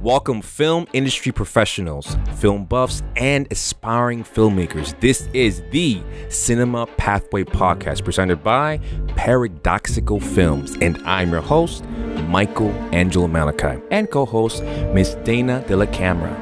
Welcome film industry professionals, film buffs, and aspiring filmmakers. This is the Cinema Pathway Podcast presented by Paradoxical Films, and I'm your host, Michael Angelo Malachi, and co-host Miss Dana De La Camera.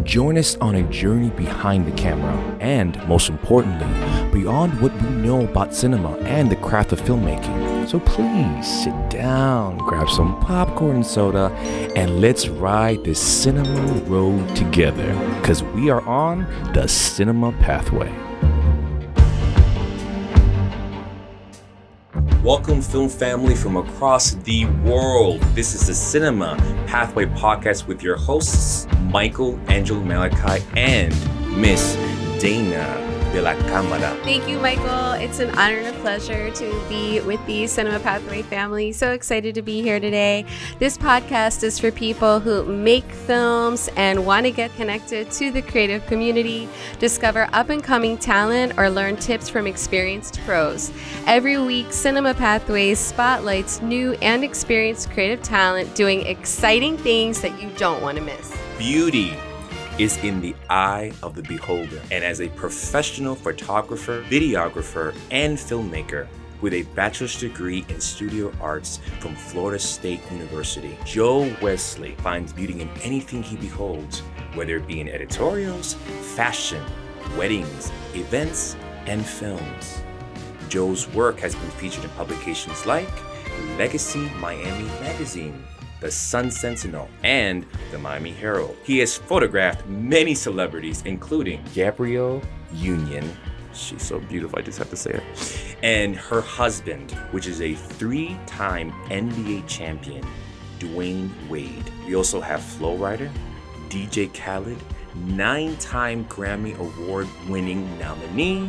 Join us on a journey behind the camera and, most importantly, beyond what we know about cinema and the craft of filmmaking. So please sit down, grab some popcorn and soda, and let's ride this cinema road together, because we are on the Cinema Pathway. Welcome, film family from across the world. This is the Cinema Pathway Podcast with your hosts, Michael Angelo Malachi and Miss Dana De La Camera. Thank you, Michael. It's an honor and a pleasure to be with the Cinema Pathway family. So excited to be here today. This podcast is for people who make films and want to get connected to the creative community, discover up-and-coming talent, or learn tips from experienced pros. Every week, Cinema Pathways spotlights new and experienced creative talent doing exciting things that you don't want to miss. Beauty is in the eye of the beholder. And as a professional photographer, videographer, and filmmaker with a bachelor's degree in studio arts from Florida State University, Joe Wesley finds beauty in anything he beholds, whether it be in editorials, fashion, weddings, events, and films. Joe's work has been featured in publications like Legacy Miami Magazine, the Sun Sentinel, and the Miami Herald. He has photographed many celebrities, including Gabrielle Union, she's so beautiful, I just have to say it, and her husband, which is a 3-time NBA champion, Dwayne Wade. We also have Flo Rida, DJ Khaled, 9-time Grammy Award-winning nominee,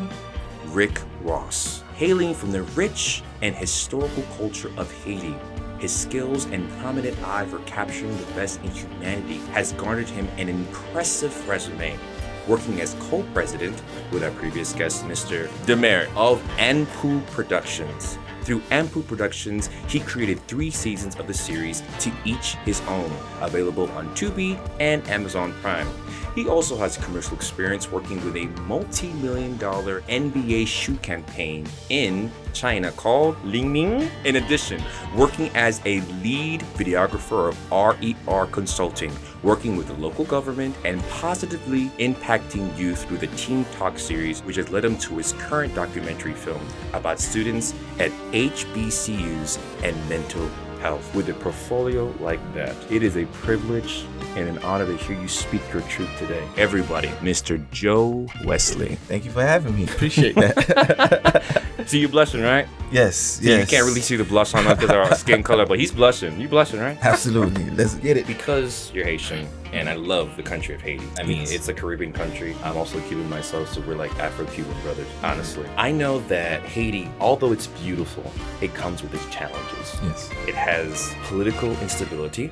Rick Ross. Hailing from the rich and historical culture of Haiti, his skills and prominent eye for capturing the best in humanity has garnered him an impressive resume, working as co-president with our previous guest, Mr. Demer of Anpu Productions. Through Anpu Productions, he created 3 seasons of the series, to each his own, available on Tubi and Amazon Prime. He also has commercial experience working with a multi-million-dollar NBA shoe campaign in China called Ling Ning. In addition, working as a lead videographer of RER Consulting, working with the local government and positively impacting youth through the Teen Talk series, which has led him to his current documentary film about students at HBCUs and mental health. With a portfolio like that, it is a privilege and an honor to hear you speak your truth today. Everybody, Mr. Joe Wesley. Thank you for having me. Appreciate that. See, you blushing, right? Yes. You can't really see the blush on us because of our skin color, but he's blushing. You blushing, right? Absolutely. Let's get it. Because you're Haitian, and I love the country of Haiti. I mean, It's a Caribbean country. I'm also Cuban myself, so we're like Afro-Cuban brothers, honestly. I know that Haiti, although it's beautiful, it comes with its challenges. Yes. It has political instability,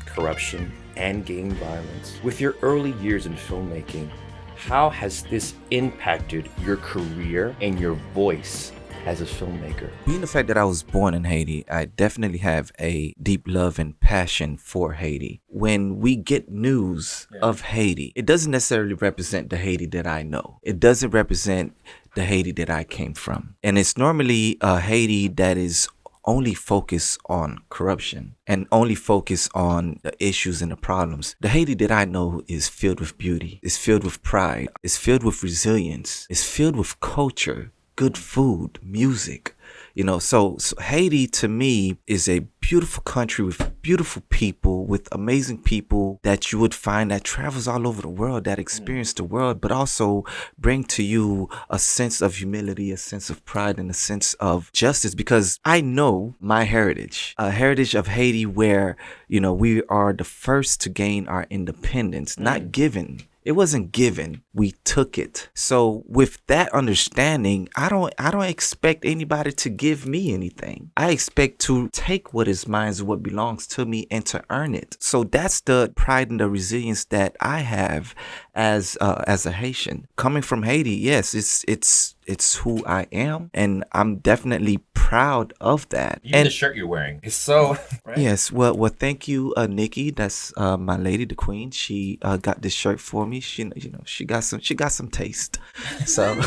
corruption, and gang violence. With your early years in filmmaking, how has this impacted your career and your voice as a filmmaker? Being the fact that I was born in Haiti, I definitely have a deep love and passion for Haiti. When we get news of Haiti, it doesn't necessarily represent the Haiti that I know. It doesn't represent the Haiti that I came from. And it's normally a Haiti that is only focus on corruption and only focus on the issues and the problems. The Haiti that I know is filled with beauty, is filled with pride, is filled with resilience, is filled with culture, good food, music. So Haiti to me is a beautiful country with beautiful people, with amazing people that you would find that travels all over the world, that experience the world, but also bring to you a sense of humility, a sense of pride, and a sense of justice. Because I know my heritage, a heritage of Haiti where, we are the first to gain our independence, not given. It wasn't given. We took it. So with that understanding, I don't expect anybody to give me anything. I expect to take what is mine, what belongs to me, and to earn it. So that's the pride and the resilience that I have as a Haitian. Coming from Haiti, yes, it's It's who I am, and I'm definitely proud of that. Even And the shirt you're wearing is so right. yes, well, thank you, Nikki. That's my lady, the queen. She got this shirt for me. She got some taste. So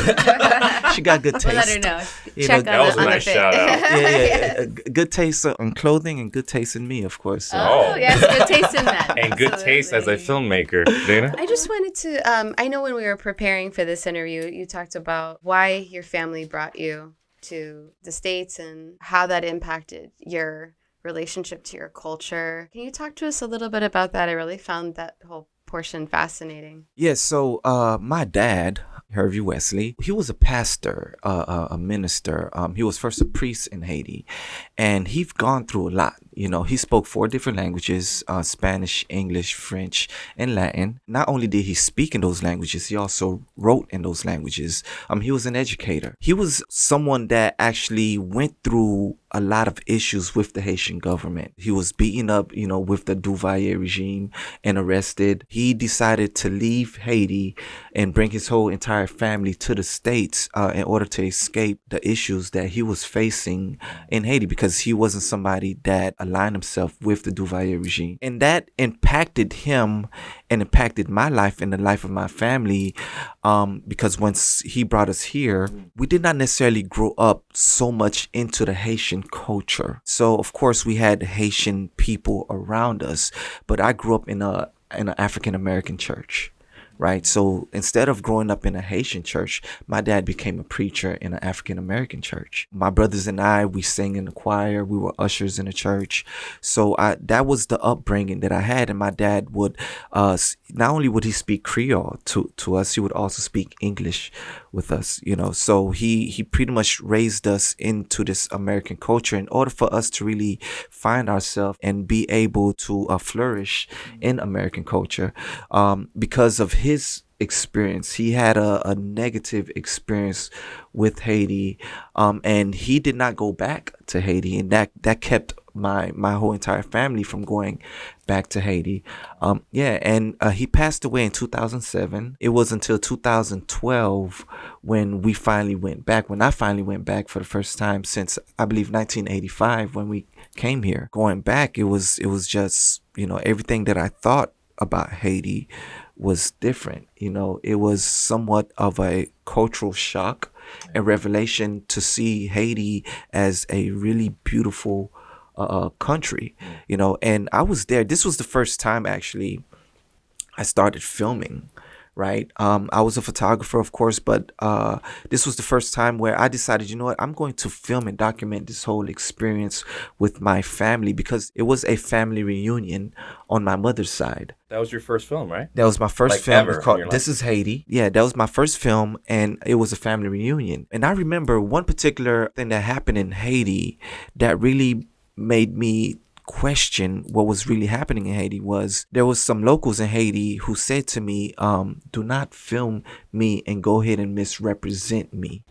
she got good taste. We'll let her know. You Check know, That was a on the nice fit. shout out. yeah. Good taste on clothing and good taste in me, of course. So. Oh, yes, good taste in men. And good taste as a filmmaker, Dana. I just wanted to, I know when we were preparing for this interview, you talked about why your family brought you to the States and how that impacted your relationship to your culture. Can you talk to us a little bit about that? I really found that whole portion fascinating. Yes, so my dad, Joe Wesley, he was a pastor, a minister. He was first a priest in Haiti, and he's gone through a lot. You know, he spoke 4 different languages, Spanish, English, French, and Latin. Not only did he speak in those languages, he also wrote in those languages. He was an educator. He was someone that actually went through a lot of issues with the Haitian government. He was beaten up, with the Duvalier regime and arrested. He decided to leave Haiti and bring his whole entire family to the States in order to escape the issues that he was facing in Haiti, because he wasn't somebody that aligned himself with the Duvalier regime. And that impacted him and impacted my life and the life of my family, because once he brought us here, we did not necessarily grow up so much into the Haitian culture. So of course we had Haitian people around us, but I grew up in an African American church. Right. So instead of growing up in a Haitian church, my dad became a preacher in an African American church. My brothers and I, we sang in the choir. We were ushers in the church. So that was the upbringing that I had. And my dad would, not only would he speak Creole to us, he would also speak English with us, So he pretty much raised us into this American culture in order for us to really find ourselves and be able to flourish in American culture, because of his experience. He had a negative experience with Haiti, and he did not go back to Haiti, and that kept my whole entire family from going back to Haiti. And he passed away in 2007. It was until 2012 when I finally went back for the first time since, I believe, 1985, when we came here. Going back, it was just, everything that I thought about Haiti was different. It was somewhat of a cultural shock, a revelation to see Haiti as a really beautiful country, and I was there. This was the first time actually I started filming, right? I was a photographer, of course, but this was the first time where I decided, you know what, I'm going to film and document this whole experience with my family, because it was a family reunion on my mother's side. That was your first film, right? That was my first film. Ever It's called in your This life? Is Haiti. Yeah, that was my first film, and it was a family reunion. And I remember one particular thing that happened in Haiti that really made me question what was really happening in Haiti. Was there was some locals in Haiti who said to me, do not film me and go ahead and misrepresent me.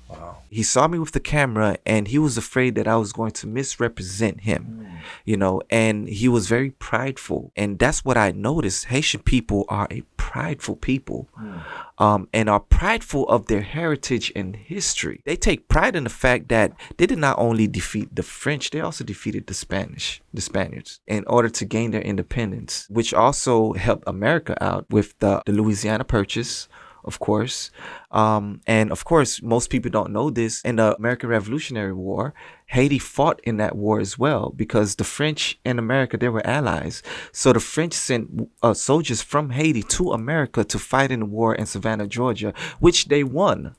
Wow. He saw me with the camera and he was afraid that I was going to misrepresent him, and he was very prideful. And that's what I noticed. Haitian people are a prideful people, and are prideful of their heritage and history. They take pride in the fact that they did not only defeat the French, they also defeated the Spaniards in order to gain their independence, which also helped America out with the Louisiana Purchase, of course. And of course, most people don't know this. In the American Revolutionary War, Haiti fought in that war as well, because the French and America, they were allies. So the French sent soldiers from Haiti to America to fight in the war in Savannah, Georgia, which they won,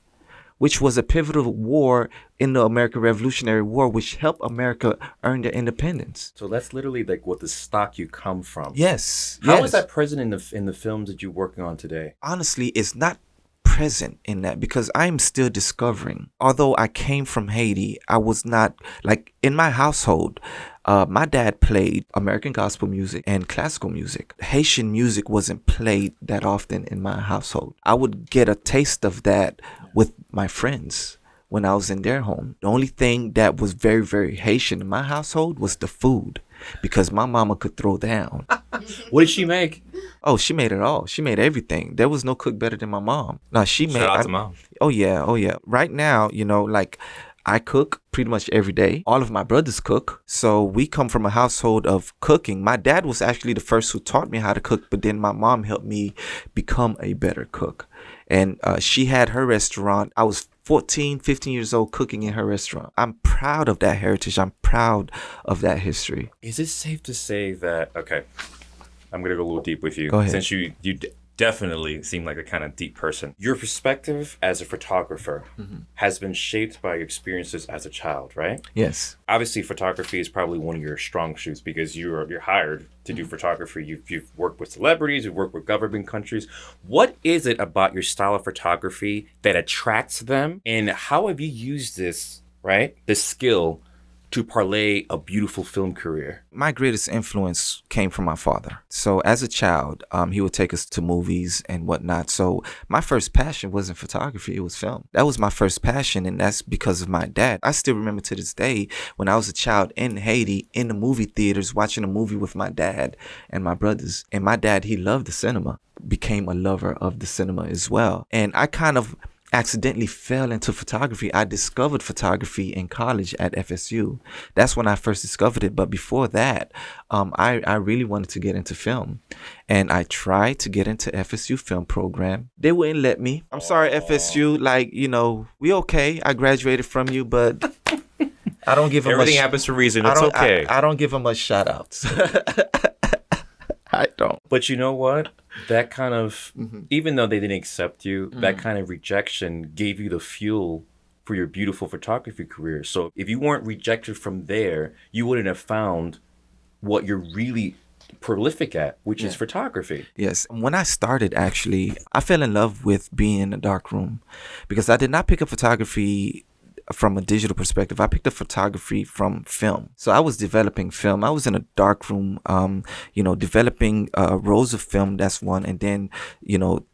which was a pivotal war in the American Revolutionary War, which helped America earn their independence. So that's literally like what the stock you come from. Yes. How yes. is that present in the films that you're working on today? Honestly, it's not present in that, because I'm still discovering. Although I came from Haiti, I was not, like, in my household, my dad played American gospel music and classical music. Haitian music wasn't played that often in my household. I would get a taste of that with my friends when I was in their home. The only thing that was very, very Haitian in my household was the food, because my mama could throw down. What did she make? Oh, she made it all. She made everything. There was no cook better than my mom. No, she made. Shout out to mom. Oh yeah, oh yeah. Right now, like I cook pretty much every day. All of my brothers cook. So we come from a household of cooking. My dad was actually the first who taught me how to cook, but then my mom helped me become a better cook. And she had her restaurant. I was 14, 15 years old cooking in her restaurant. I'm proud of that heritage. I'm proud of that history. Is it safe to say that, okay, I'm going to go a little deep with you. Go ahead. Since you definitely seem like a kind of deep person. Your perspective as a photographer has been shaped by your experiences as a child, right? Yes. Obviously, photography is probably one of your strong suits because you're hired to do photography. You've worked with celebrities, you've worked with government countries. What is it about your style of photography that attracts them? And how have you used this, right, this skill to parlay a beautiful film career? My greatest influence came from my father. So as a child, he would take us to movies and whatnot. So my first passion wasn't photography, it was film. That was my first passion, and that's because of my dad. I still remember to this day when I was a child in Haiti, in the movie theaters, watching a movie with my dad and my brothers. And my dad, he loved the cinema, became a lover of the cinema as well. And I kind of accidentally fell into photography. I discovered photography in college at FSU. That's when I first discovered it. But before that, I really wanted to get into film. And I tried to get into FSU film program. They wouldn't let me. I'm sorry, FSU. Like, we okay. I graduated from you, but I don't give them Everything happens for a reason. It's okay. I don't give them much shout outs. I don't. But you know what? That kind of, even though they didn't accept you, that kind of rejection gave you the fuel for your beautiful photography career. So if you weren't rejected from there, you wouldn't have found what you're really prolific at, which is photography. Yes. When I started, actually, I fell in love with being in a dark room because I did not pick up photography from a digital perspective. I picked up photography from film. So I was developing film. I was in a dark room, developing rolls of film. That's one. And then,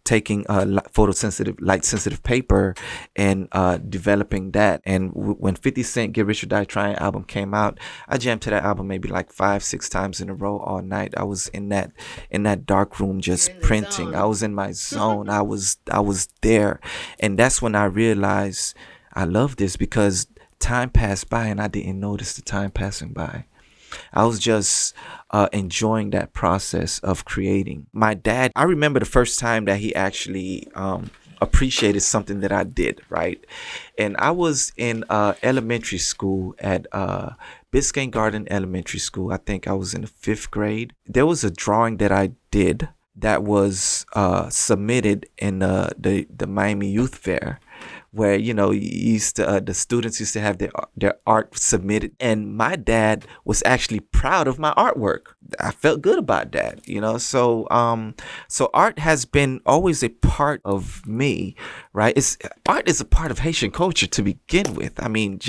taking photosensitive, light sensitive paper and developing that. And when 50 Cent Get Rich or Die Trying album came out, I jammed to that album maybe like 5-6 times in a row all night. I was in that dark room just printing. I was in my zone. I was there. And that's when I realized I love this because time passed by and I didn't notice the time passing by. I was just enjoying that process of creating. My dad, I remember the first time that he actually appreciated something that I did, right? And I was in elementary school at Biscayne Garden Elementary School. I think I was in the 5th grade. There was a drawing that I did that was submitted in the Miami Youth Fair, where the students used to have their art submitted, and my dad was actually proud of my artwork. I felt good about that, So art has been always a part of me, right? Art is a part of Haitian culture to begin with. I mean,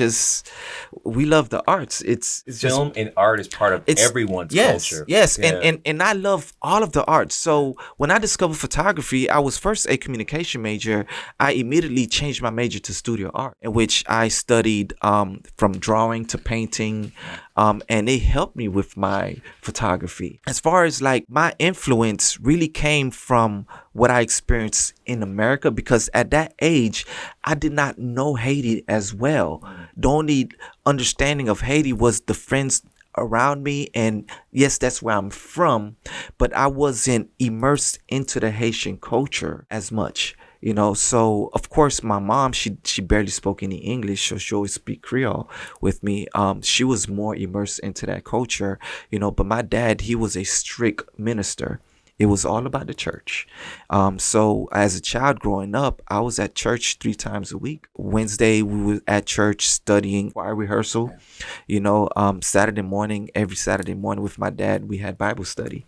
we love the arts. It's film just, and art is part of everyone's culture. Yes, Yeah. and I love all of the arts. So when I discovered photography, I was first a communication major. I immediately changed my major to studio art, in which I studied from drawing to painting, and it helped me with my photography. As far as like my influence really came from what I experienced in America, because at that age I did not know Haiti as well. The only understanding of Haiti was the friends around me, and yes, that's where I'm from, but I wasn't immersed into the Haitian culture as much. So of course my mom, she barely spoke any English, so she always speak Creole with me. She was more immersed into that culture, but my dad, he was a strict minister. It was all about the church. So as a child growing up, I was at church 3 times a week. Wednesday, we were at church studying choir rehearsal. Every Saturday morning with my dad, we had Bible study.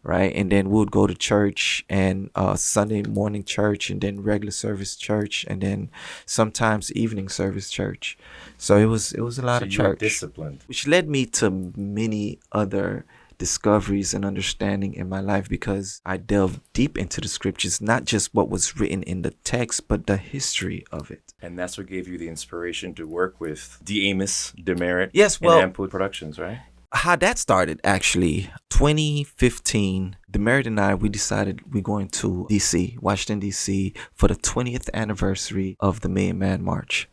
Right. And then we would go to church, and Sunday morning church, and then regular service church, and then sometimes evening service church. So it was a lot of church. You're disciplined. Which led me to many other discoveries and understanding in my life, because I delved deep into the scriptures, not just what was written in the text, but the history of it. And that's what gave you the inspiration to work with D. Amos, Demerit, Yes, and Amplitude Productions, right? How that started, actually, 2015, Demerit and I, we decided we're going to DC, Washington, DC, for the 20th anniversary of the Million Man March.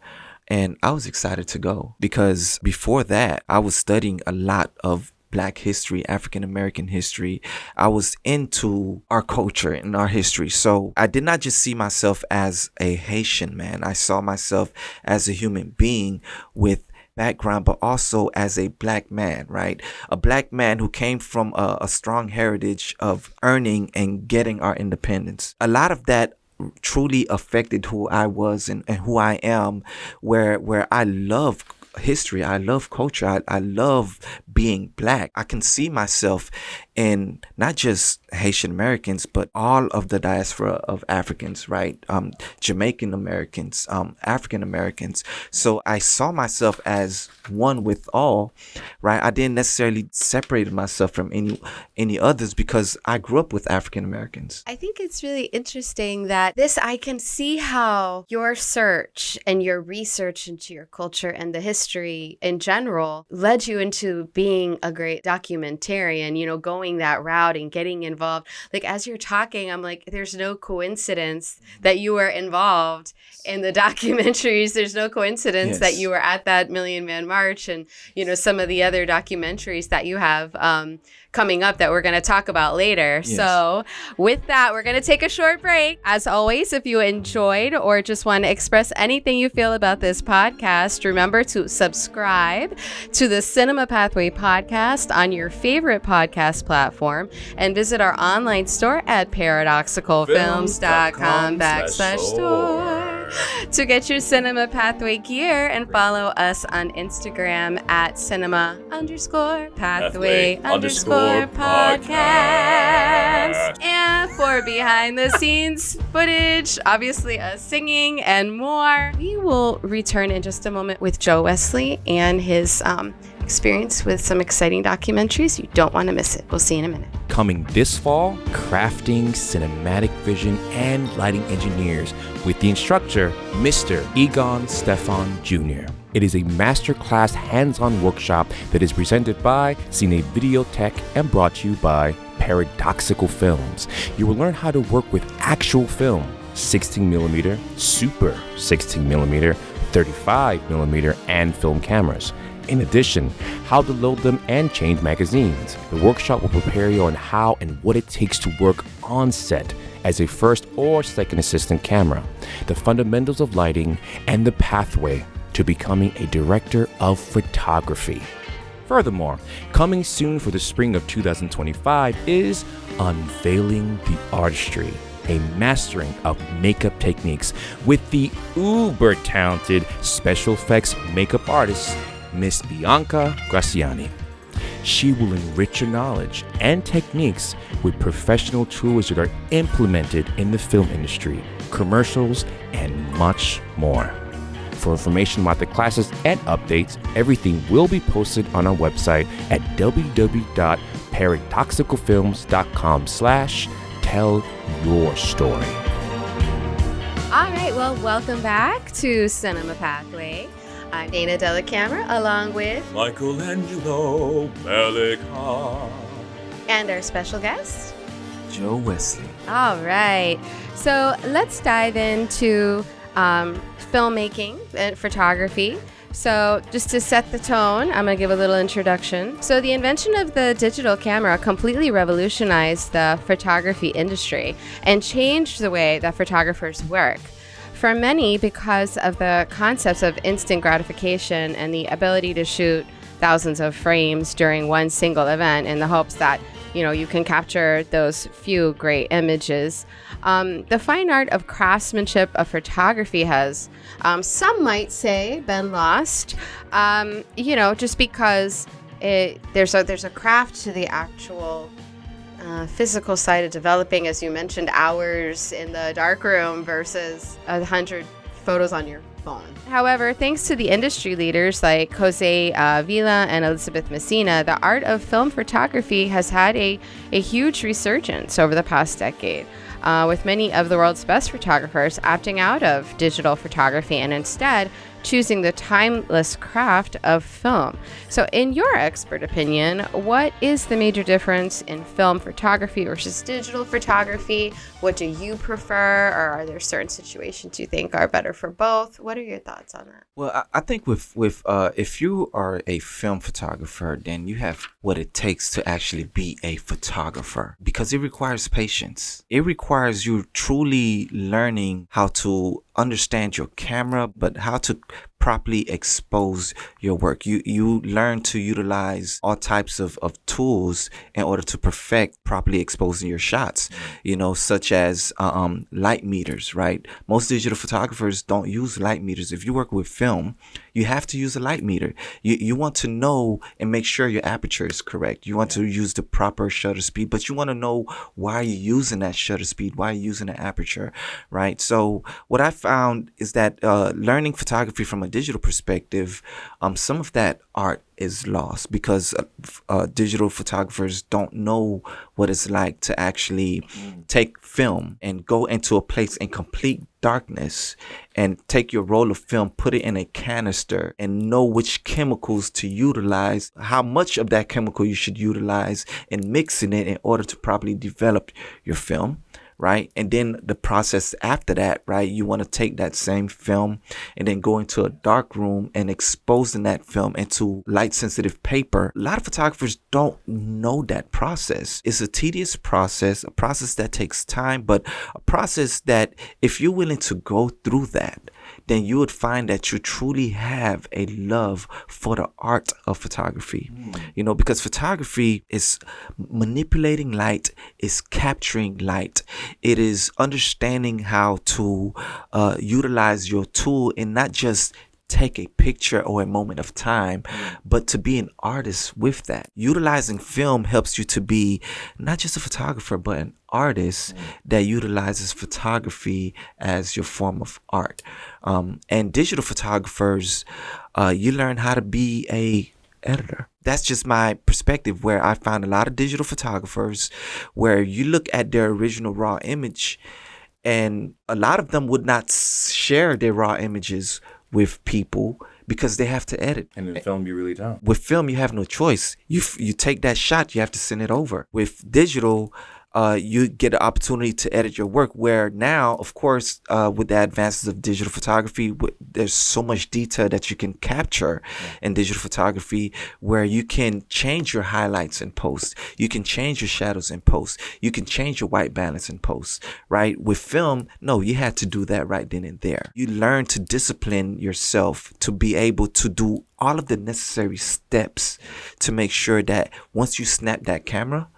And I was excited to go because before that, I was studying a lot of Black history, African American history. I was into our culture and our history. So I did not just see myself as a Haitian man. I saw myself as a human being with background, but also as a Black man, right? A Black man who came from a strong heritage of earning and getting our independence. A lot of that truly affected who I was and who I am, where I love history, I love culture, I love being Black. I can see myself in not just Haitian Americans, but all of the diaspora of Africans, right? Jamaican Americans, African Americans. So I saw myself as one with all, right? I didn't necessarily separate myself from any others because I grew up with African Americans. I think it's really interesting that I can see how your search and your research into your culture and the history in general led you into being a great documentarian, going that route and getting involved. Like, as you're talking, I'm like, there's no coincidence that you were involved in the documentaries. There's no coincidence that you were at that Million Man March and, some of the other documentaries that you have coming up that we're going to talk about later. Yes. So with that, we're going to take a short break. As always, if you enjoyed or just want to express anything you feel about this podcast, remember to subscribe to the Cinema Pathway podcast on your favorite podcast platform and visit our online store at paradoxicalfilms.com/store to get your Cinema Pathway gear, and follow us on Instagram at cinema_pathway_podcast. And for behind the scenes footage, obviously us singing and more, we will return in just a moment with Joe Wesley and his experience with some exciting documentaries. You don't want to miss it. We'll see you in a minute. Coming this fall, crafting cinematic vision and lighting engineers with the instructor, Mr. Egon Stefan Jr. It is a masterclass hands-on workshop that is presented by Cine Videotech and brought to you by Paradoxical Films. You will learn how to work with actual film, 16mm, Super 16mm, 35mm, and film cameras. In addition, how to load them and change magazines. The workshop will prepare you on how and what it takes to work on set as a first or second assistant camera, the fundamentals of lighting, and the pathway to becoming a director of photography. Furthermore, coming soon for the spring of 2025 is Unveiling the Artistry, a mastering of makeup techniques with the uber-talented special effects makeup artist, Miss Bianca Graciani. She will enrich your knowledge and techniques with professional tools that are implemented in the film industry, commercials, and much more. For information about the classes and updates, everything will be posted on our website at www.paradoxicalfilms.com/tell-your-story. All right, well, welcome back to Cinema Pathway. I'm Dana Della Camera, along with Michelangelo Melica and our special guest, Joe Wesley. All right, so let's dive into filmmaking and photography. So just to set the tone, I'm going to give a little introduction. So the invention of the digital camera completely revolutionized the photography industry and changed the way that photographers work. For many, because of the concepts of instant gratification and the ability to shoot thousands of frames during one single event in the hopes that, you can capture those few great images. The fine art of craftsmanship of photography has, some might say, been lost, just because there's a craft to the actual physical side of developing, as you mentioned, hours in the darkroom versus 100 photos on your phone. However, thanks to the industry leaders like Jose Villa and Elizabeth Messina, the art of film photography has had a huge resurgence over the past decade, with many of the world's best photographers opting out of digital photography and instead choosing the timeless craft of film. So in your expert opinion, what is the major difference in film photography versus digital photography? What do you prefer, or are there certain situations you think are better for both? What are your thoughts on that? Well, I think with if you are a film photographer, then you have what it takes to actually be a photographer, because it requires patience. It requires you truly learning how to understand your camera, but how to properly expose your work. You learn to utilize all types of tools in order to perfect properly exposing your shots, such as light meters, right? Most digital photographers don't use light meters. If you work with film, you have to use a light meter. You want to know and make sure your aperture is correct. You want to use the proper shutter speed, but you want to know why you're using that shutter speed, why you're using the aperture, right? So what I found is that learning photography from a digital perspective, some of that art is lost because digital photographers don't know what it's like to actually take film and go into a place in complete darkness and take your roll of film, put it in a canister, and know which chemicals to utilize, how much of that chemical you should utilize, and mixing it in order to properly develop your film. Right. And then the process after that, right, you want to take that same film and then go into a dark room and exposing that film into light sensitive paper. A lot of photographers don't know that process. It's a tedious process, a process that takes time, but a process that if you're willing to go through that, then you would find that you truly have a love for the art of photography. Because photography is manipulating light, is capturing light. It is understanding how to utilize your tool and not just take a picture or a moment of time, but to be an artist with that. Utilizing film helps you to be not just a photographer, but an artist that utilizes photography as your form of art. And digital photographers, you learn how to be a editor. That's just my perspective, where I find a lot of digital photographers where you look at their original raw image and a lot of them would not share their raw images with people because they have to edit. And in film, you really don't. With film, you have no choice. You take that shot, you have to send it over. With digital, you get an opportunity to edit your work, where now, of course, with the advances of digital photography, there's so much detail that you can capture in digital photography, where you can change your highlights in post. You can change your shadows in post. You can change your white balance in post, right? With film, no, you had to do that right then and there. You learn to discipline yourself to be able to do all of the necessary steps to make sure that once you snap that camera,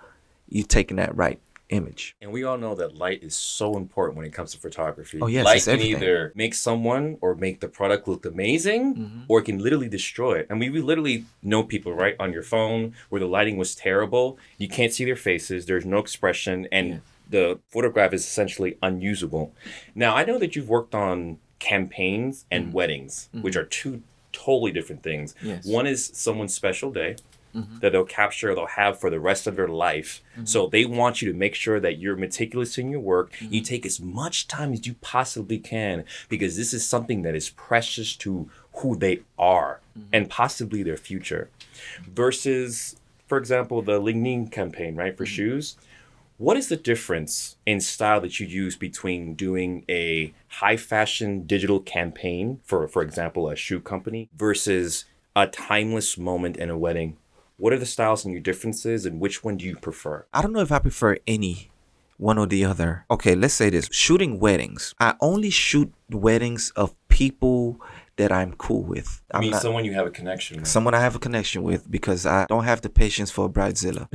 you're taking that right image. And we all know that light is so important when it comes to photography. Oh, yes, light it's can everything. either make someone or make the product look amazing, or it can literally destroy it. I mean, we literally know people, right, on your phone where the lighting was terrible. You can't see their faces. There's no expression. And the photograph is essentially unusable. Now, I know that you've worked on campaigns and weddings, which are two totally different things. Yes. One is someone's special day that they'll capture, they'll have for the rest of their life. So they want you to make sure that you're meticulous in your work. You take as much time as you possibly can, because this is something that is precious to who they are and possibly their future. Versus, for example, the Ligning campaign, right, for shoes. What is the difference in style that you use between doing a high fashion digital campaign for example, a shoe company, versus a timeless moment in a wedding? What are the styles and your differences, and which one do you prefer? I don't know if I prefer any one or the other. Okay, let's say this. Shooting weddings. I only shoot weddings of people that I'm cool with. I mean, someone you have a connection with. Someone I have a connection with, because I don't have the patience for a bridezilla.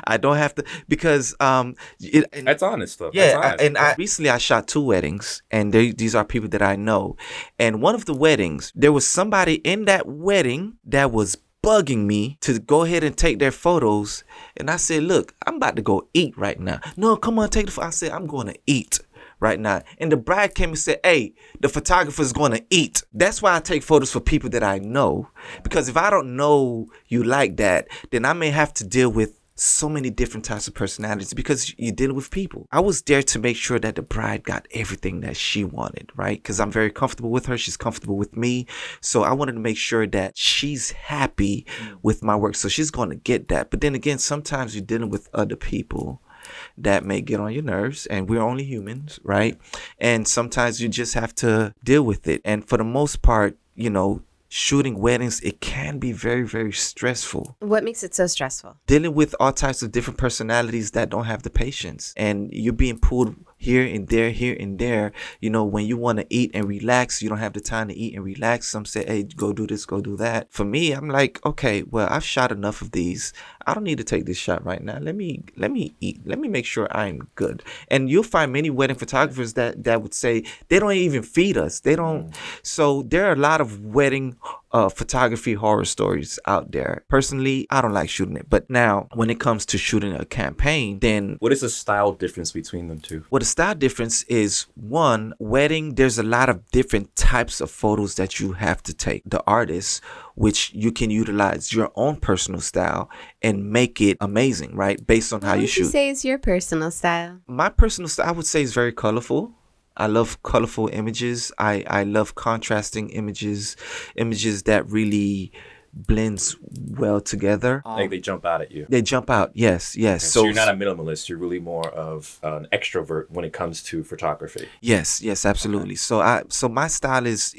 I don't have to, because that's honest though. Yeah, that's honest. Recently I shot 2 weddings, and these are people that I know. And one of the weddings, there was somebody in that wedding that was bugging me to go ahead and take their photos. And I said, look, I'm about to go eat right now. No, come on, take the photo. I said, I'm going to eat right now. And the bride came and said, hey, the photographer's going to eat. That's why I take photos for people that I know. Because if I don't know you like that, then I may have to deal with so many different types of personalities because you're dealing with people. I was there to make sure that the bride got everything that she wanted, right? Because I'm very comfortable with her. She's comfortable with me. So I wanted to make sure that she's happy with my work. So she's going to get that. But then again, sometimes you're dealing with other people that may get on your nerves, and we're only humans, right? And sometimes you just have to deal with it. And for the most part, shooting weddings, it can be very, very stressful. What makes it so stressful? Dealing with all types of different personalities that don't have the patience, and you're being pulled here and there, here and there. When you want to eat and relax, you don't have the time to eat and relax. Some say, hey, go do this, go do that. For me, I'm like, okay, well, I've shot enough of these. I don't need to take this shot right now. Let me eat. Let me make sure I'm good. And you'll find many wedding photographers that would say they don't even feed us. They don't. So there are a lot of wedding photography horror stories out there. Personally, I don't like shooting it. But now, when it comes to shooting a campaign, then what is the style difference between them two? Well, the style difference is, one, wedding, there's a lot of different types of photos that you have to take. The artist, which you can utilize your own personal style and make it amazing, right? Based on how you shoot. What would you say is your personal style? My personal style, I would say, is very colorful. I love colorful images. I love contrasting images that really blends well together. Like they jump out at you. They jump out, yes. Okay, so you're not a minimalist. You're really more of an extrovert when it comes to photography. Yes, absolutely. Okay. So my style is,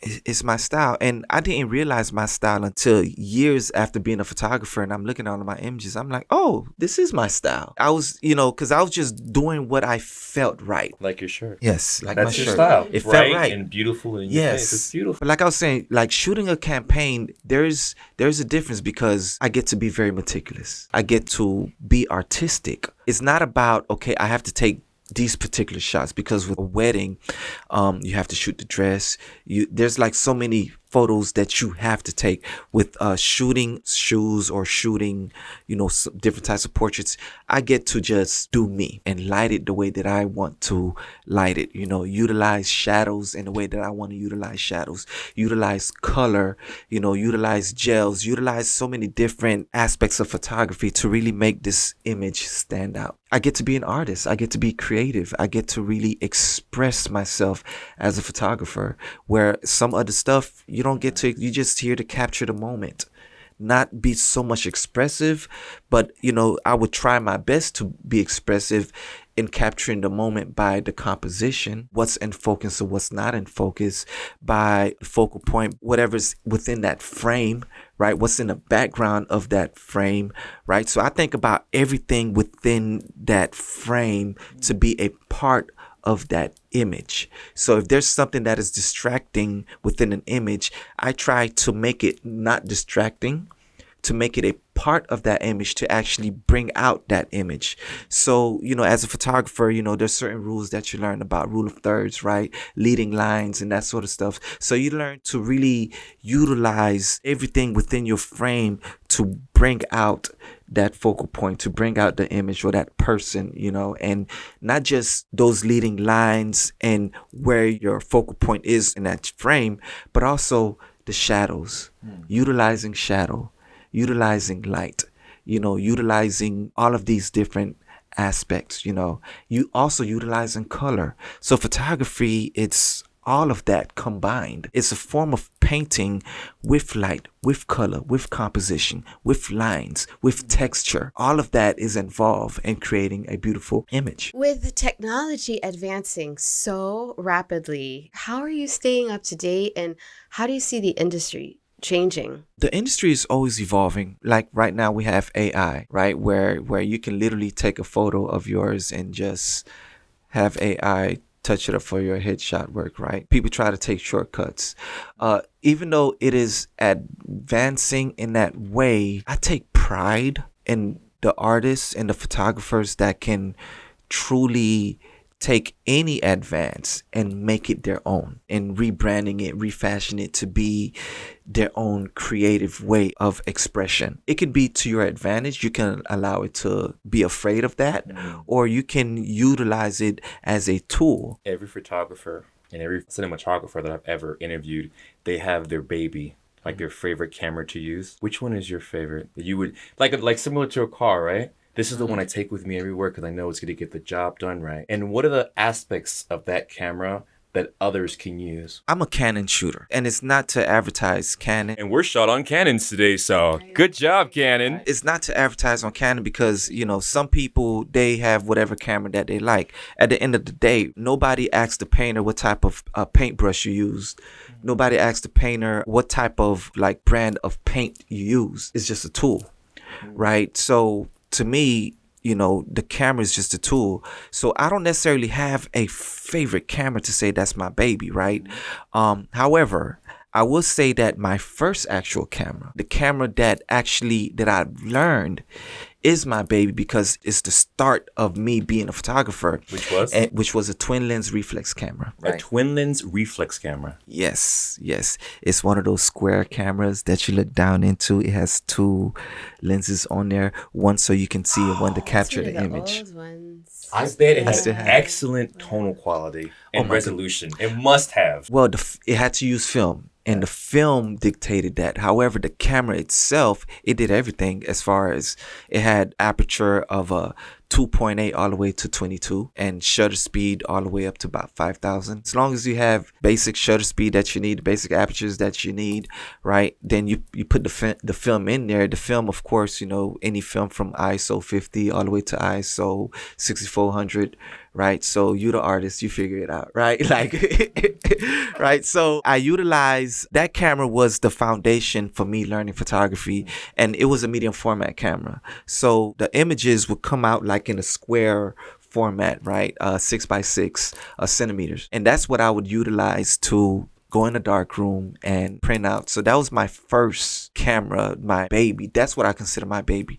it's my style, and I didn't realize my style until years after being a photographer. And I'm looking at all of my images, I'm like, oh, this is my style. I was, because I was just doing what I felt right. Like your shirt. Yes, like that's my your shirt. style. It right felt right and beautiful in your face. It's beautiful. But like I was saying, like shooting a campaign, there's a difference because I get to be very meticulous. I get to be artistic. It's not about, okay, I have to take these particular shots, because with a wedding, you have to shoot the dress. There's like so many photos that you have to take. With shooting shoes or shooting, different types of portraits, I get to just do me and light it the way that I want to light it. Utilize shadows in the way that I want to utilize shadows. Utilize color. Utilize gels. Utilize so many different aspects of photography to really make this image stand out. I get to be an artist. I get to be creative. I get to really express myself as a photographer, where some other stuff you don't get to, you're just here to capture the moment, not be so much expressive. But, I would try my best to be expressive in capturing the moment by the composition, what's in focus or what's not in focus, by focal point, whatever's within that frame, right? What's in the background of that frame, right? So I think about everything within that frame to be a part of that image. So if there's something that is distracting within an image, I try to make it not distracting, to make it a part of that image to actually bring out that image. So, as a photographer, there's certain rules that you learn about, rule of thirds, right? Leading lines and that sort of stuff. So you learn to really utilize everything within your frame to bring out that focal point, to bring out the image or that person, and not just those leading lines and where your focal point is in that frame, but also the shadows, utilizing shadow, utilizing light, utilizing all of these different aspects, you also utilizing color. So photography, it's all of that combined. It's a form of painting with light, with color, with composition, with lines, with texture. All of that is involved in creating a beautiful image. With technology advancing so rapidly, how are you staying up to date, and how do you see the industry changing? The industry is always evolving. Like right now we have AI, right? Where you can literally take a photo of yours and just have AI touch it up for your headshot work, right? People try to take shortcuts. Even though it is advancing in that way, I take pride in the artists and the photographers that can truly take any advance and make it their own, and rebranding it, refashion it to be their own creative way of expression. It can be to your advantage. You can allow it to be afraid of that, or you can utilize it as a tool. Every photographer and every cinematographer that I've ever interviewed, they have their baby like your favorite camera to use. Which one is your favorite? That you would like similar to a car, right? This is the one I take with me everywhere because I know it's going to get the job done right. And what are the aspects of that camera that others can use? I'm a Canon shooter, and it's not to advertise Canon. And we're shot on Canons today, so good job, Canon. It's not to advertise on Canon because, you know, some people, they have whatever camera that they like. At the end of the day, nobody asks the painter what type of paintbrush you used. Nobody asks the painter what type of like brand of paint you use. It's just a tool, right? So to me, you know, the camera is just a tool. So I don't necessarily have a favorite camera to say that's my baby, right? However, I will say that my first actual camera, the camera that I learned is my baby because it's the start of me being a photographer. Which was a twin lens reflex camera. Right? A twin lens reflex camera. Yes. It's one of those square cameras that you look down into. It has two lenses on there, one so you can see and one to capture the image. I bet it has excellent tonal quality and resolution. It must have. Well, it had to use film. And the film dictated that. However, the camera itself, it did everything as far as it had aperture of a 2.8 all the way to 22 and shutter speed all the way up to about 5,000. As long as you have basic shutter speed that you need, basic apertures that you need, right? Then you put the film in there. The film, of course, you know, any film from ISO 50 all the way to ISO 6400, right? So you the artist, you figure it out, right? Like, right? So I utilize that camera was the foundation for me learning photography, and it was a medium format camera. So the images would come out like in a square format, right? 6x6 centimeters. And that's what I would utilize to go in a dark room and print out. So that was my first camera, my baby. That's what I consider my baby.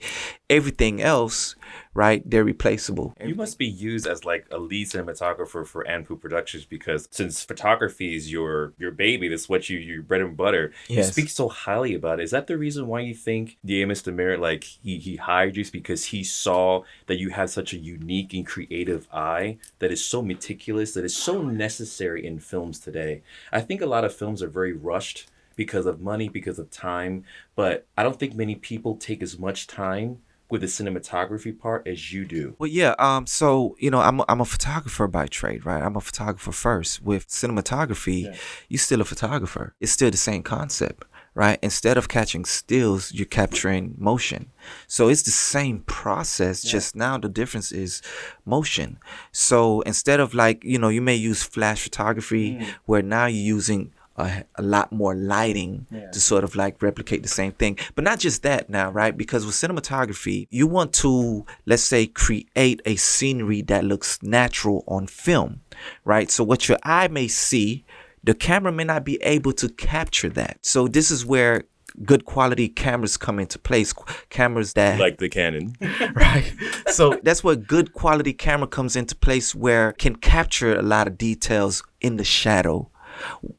Everything else, right, they're replaceable. You must be used as like a lead cinematographer for Anpu Productions because since photography is your baby, that's what your bread and butter. Yes. You speak so highly about it. Is that the reason why you think Mr. Merritt, like he hired you because he saw that you have such a unique and creative eye that is so meticulous, that is so necessary in films today? I think a lot of films are very rushed because of money, because of time, but I don't think many people take as much time with the cinematography part as you do. Well, yeah. So, you know, I'm a photographer by trade, right? I'm a photographer first. With cinematography, you're still a photographer. It's still the same concept, right? Instead of catching stills, you're capturing motion. So it's the same process, just now the difference is motion. So instead of like, you know, you may use flash photography where now you're using a lot more lighting to sort of like replicate the same thing. But not just that now, right? Because with cinematography, you want to, let's say, create a scenery that looks natural on film, right? So what your eye may see, the camera may not be able to capture that. So this is where good quality cameras come into place. Cameras that like the Canon. Right. So that's where good quality camera comes into place, where can capture a lot of details in the shadow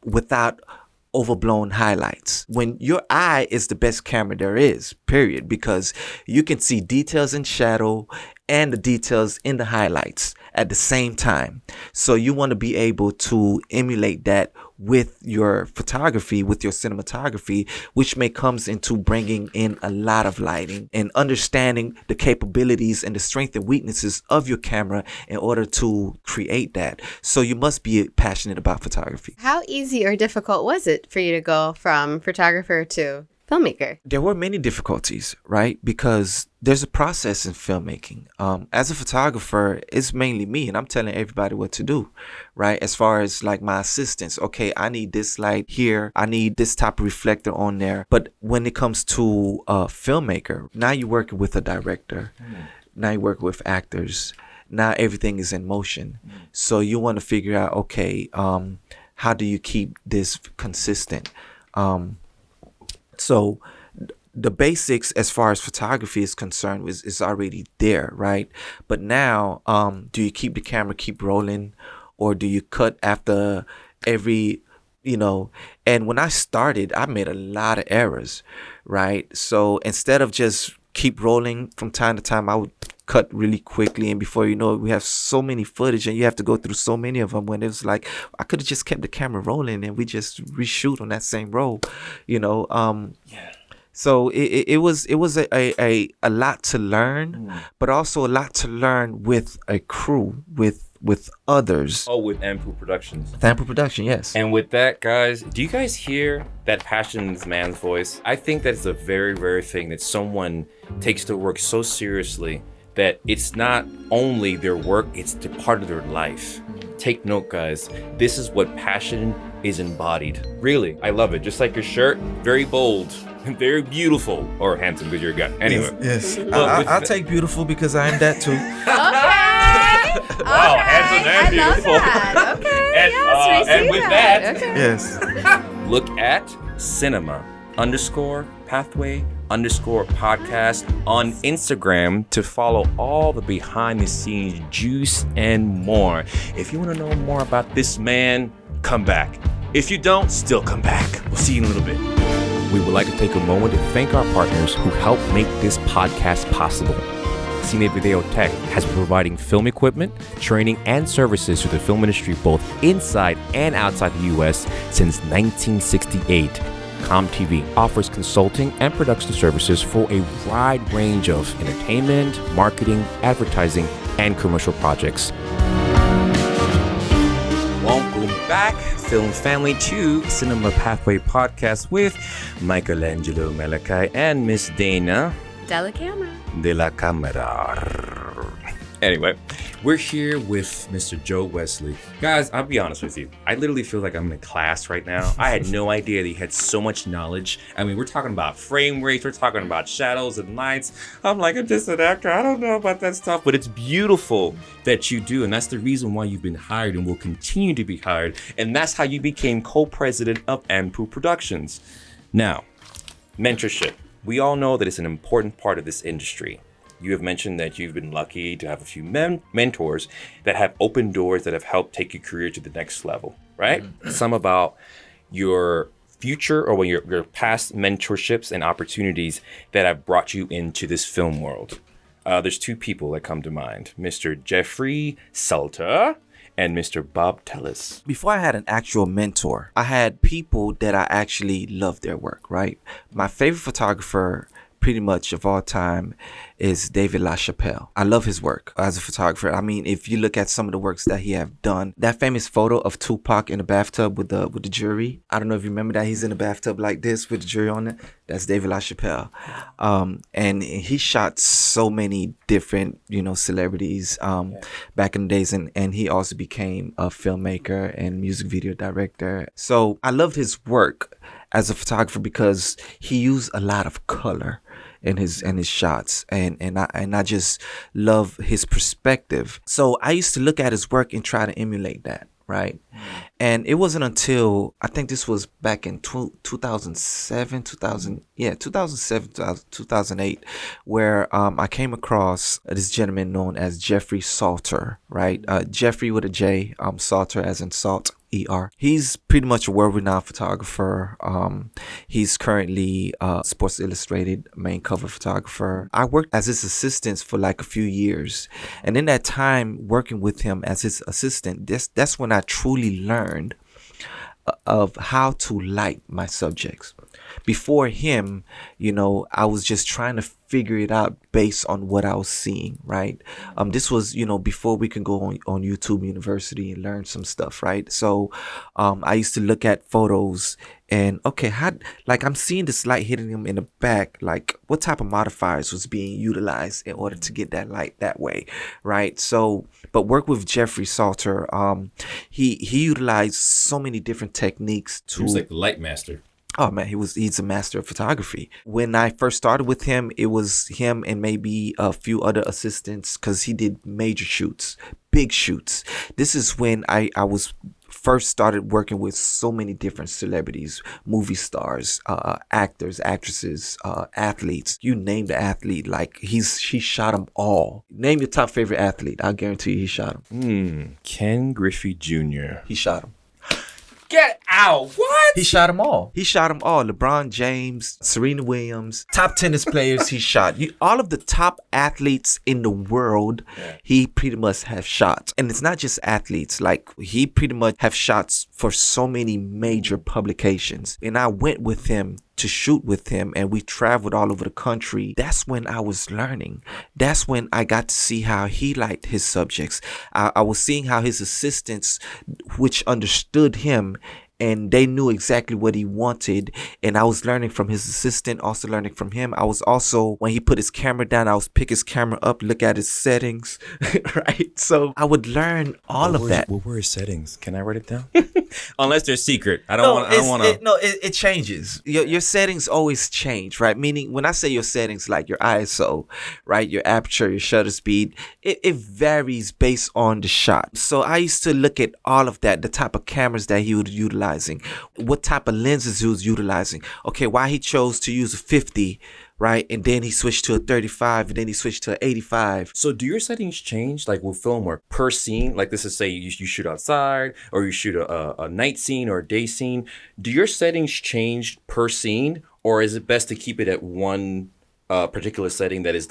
without overblown highlights. When your eye is the best camera there is, period, because you can see details in shadow and the details in the highlights at the same time. So you want to be able to emulate that with your photography, with your cinematography, which may comes into bringing in a lot of lighting and understanding the capabilities and the strengths and weaknesses of your camera in order to create that. So you must be passionate about photography. How easy or difficult was it for you to go from photographer to filmmaker? There were many difficulties, right? Because there's a process in filmmaking. As a photographer, it's mainly me, and I'm telling everybody what to do, right? As far as like my assistants, okay, I need this light here, I need this type of reflector on there. But when it comes to a filmmaker, now you're working with a director, now you work with actors. Now everything is in motion. So you want to figure out, okay, how do you keep this consistent? So the basics as far as photography is concerned is already there, right? But now, do you keep the camera keep rolling, or do you cut after every, you know? And when I started, I made a lot of errors, right? So instead of just keep rolling. From time to time, I would cut really quickly, and before you know it, we have so many footage, and you have to go through so many of them. When it was like, I could have just kept the camera rolling, and we just reshoot on that same roll, you know. So it was a lot to learn, but also a lot to learn with a crew, with others. Oh, with Ampu Productions. Ampu Production, yes. And with that, guys, do you guys hear that passion in this man's voice? I think that's a very rare thing, that someone takes their work so seriously that it's not only their work, it's a part of their life. Take note, guys. This is what passion is embodied. Really, I love it. Just like your shirt, very bold, very beautiful, or handsome because you're a guy. Anyway. Yes. I'll take beautiful because I am that too. Okay. Wow, Okay. handsome and beautiful. That. Okay. And, Yes, we see and with that, Okay. Yes. look at cinema_pathway_podcast on Instagram to follow all the behind the scenes juice and more. If you want to know more about this man, come back. If you don't, still come back. We'll see you in a little bit. We would like to take a moment to thank our partners who help make this podcast possible. Cine Video Tech has been providing film equipment, training, and services to the film industry both inside and outside the U.S. since 1968. ComTV offers consulting and production services for a wide range of entertainment, marketing, advertising, and commercial projects. Welcome back, film family, to Cinema Pathway Podcast with Michelangelo Malachi and Miss Dana Della Camera. de la Camera. Anyway, we're here with Mr. Joe Wesley. Guys, I'll be honest with you. I literally feel like I'm in class right now. I had no idea that he had so much knowledge. I mean, we're talking about frame rates. We're talking about shadows and lights. I'm like, I'm just an actor. I don't know about that stuff. But it's beautiful that you do. And that's the reason why you've been hired and will continue to be hired. And that's how you became co-president of Ampu Productions. Now, mentorship. We all know that it's an important part of this industry. You have mentioned that you've been lucky to have a few mentors that have opened doors that have helped take your career to the next level, right? Some about your future or your past mentorships and opportunities that have brought you into this film world. There's two people that come to mind, Mr. Jeffrey Salter and Mr. Bob Tellis. Before I had an actual mentor, I had people that I actually loved their work, right? My favorite photographer pretty much of all time is David LaChapelle. I love his work as a photographer. I mean, if you look at some of the works that he have done, that famous photo of Tupac in the bathtub with the jury, I don't know if you remember that. He's in the bathtub like this with the jury on it. That's David LaChapelle. And he shot so many different, celebrities back in the days, and he also became a filmmaker and music video director. So I loved his work as a photographer because he used a lot of color in his shots, and I just love his perspective. So I used to look at his work and try to emulate that, right? And it wasn't until I think this was back in 2007, 2008, where I came across this gentleman known as Jeffrey Salter, right? Jeffrey with a J, Salter as in salt. ER. He's pretty much a world-renowned photographer. He's currently Sports Illustrated main cover photographer. I worked as his assistant for like a few years, and in that time working with him as his assistant, that's when I truly learned of how to light my subjects. Before him, I was just trying to figure it out based on what I was seeing, right? This was, before we can go on YouTube University and learn some stuff, right? So I used to look at photos and, okay, I'm seeing this light hitting him in the back, like what type of modifiers was being utilized in order to get that light that way, right? So, but work with Jeffrey Salter, he utilized so many different techniques to... He was like the light master. Oh man, he's a master of photography. When I first started with him, it was him and maybe a few other assistants because he did major shoots, big shoots. This is when I was first started working with so many different celebrities, movie stars, actors, actresses, athletes. You name the athlete, like he shot them all. Name your top favorite athlete. I'll guarantee you he shot him. Ken Griffey Jr. He shot him. Get out. What? He shot them all. He shot them all. LeBron James, Serena Williams, top tennis players he shot. All of the top athletes in the world, he pretty much have shot. And it's not just athletes. Like, he pretty much have shots for so many major publications. And I went with him to shoot with him, and we traveled all over the country. That's when I was learning. That's when I got to see how he liked his subjects. I was seeing how his assistants, which understood him, and they knew exactly what he wanted. And I was learning from his assistant, also learning from him. I was also, when he put his camera down, I was pick his camera up, look at his settings, right? So I would learn all of that. What were his settings? Can I write it down? Unless they're secret. I don't want to. No, it changes. Your settings always change, right? Meaning, when I say your settings, like your ISO, right? Your aperture, your shutter speed, it varies based on the shot. So I used to look at all of that, the type of cameras that he would utilize, what type of lenses he was utilizing. Okay, why he chose to use a 50, right? And then he switched to a 35, and then he switched to an 85. So do your settings change, like with film work, per scene? Like, this is, say you shoot outside, or you shoot a night scene or a day scene. Do your settings change per scene, or is it best to keep it at one particular setting that is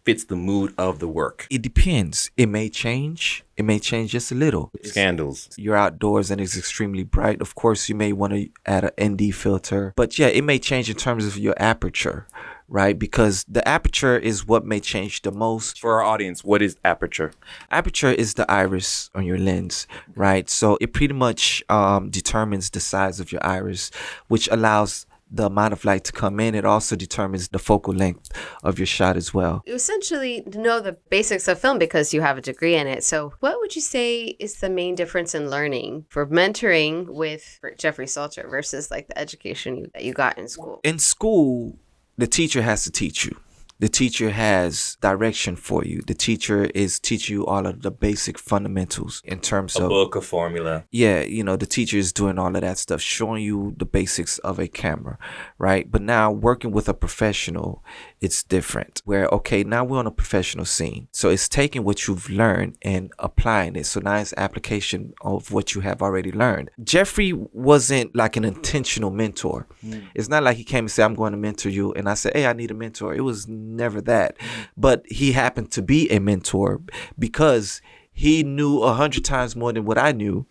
fits the mood of the work? It depends. It may change. It may change just a little. Scandals. You're outdoors and it's extremely bright. Of course, you may want to add an ND filter. But yeah, it may change in terms of your aperture, right? Because the aperture is what may change the most. For our audience, what is aperture? Aperture is the iris on your lens, right? So it pretty much determines the size of your iris, which allows the amount of light to come in. It also determines the focal length of your shot as well. You essentially know the basics of film because you have a degree in it. So what would you say is the main difference in learning for mentoring with Jeffrey Salter versus like the education that you got in school? In school, the teacher has to teach you. The teacher has direction for you. The teacher is teaching you all of the basic fundamentals in terms of a book, a formula. Yeah, the teacher is doing all of that stuff, showing you the basics of a camera, right? But now working with a professional, it's different. Where, okay, now we're on a professional scene. So it's taking what you've learned and applying it. So now it's application of what you have already learned. Jeffrey wasn't like an intentional mentor. It's not like he came and said, I'm going to mentor you. And I said, hey, I need a mentor. It was never that. But he happened to be a mentor because he knew 100 times more than what I knew.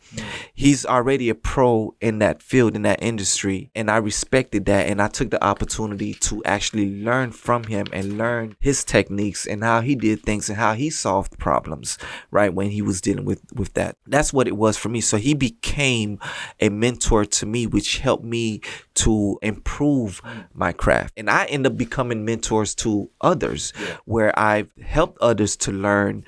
He's already a pro in that field, in that industry. And I respected that. And I took the opportunity to actually learn from him and learn his techniques and how he did things and how he solved problems, right? When he was dealing with that. That's what it was for me. So he became a mentor to me, which helped me to improve my craft. And I end up becoming mentors to others, where I've helped others to learn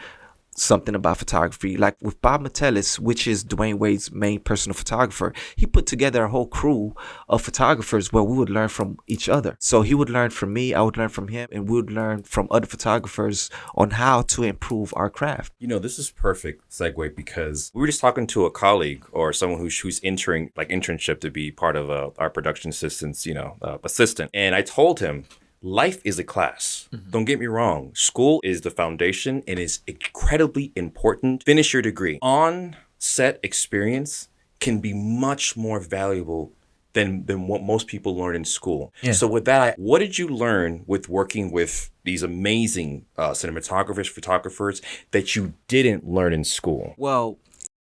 something about photography. Like with Bob Metellus, which is Dwayne Wade's main personal photographer, he put together a whole crew of photographers where we would learn from each other. So he would learn from me, I would learn from him, and we would learn from other photographers on how to improve our craft. This is perfect segue, because we were just talking to a colleague or someone who's entering like internship to be part of our production assistant's assistant, and I told him, life is a class. Don't get me wrong. School is the foundation and is incredibly important. Finish your degree. On-set experience can be much more valuable than what most people learn in school. Yeah. So with that, what did you learn with working with these amazing cinematographers, photographers that you didn't learn in school? Well,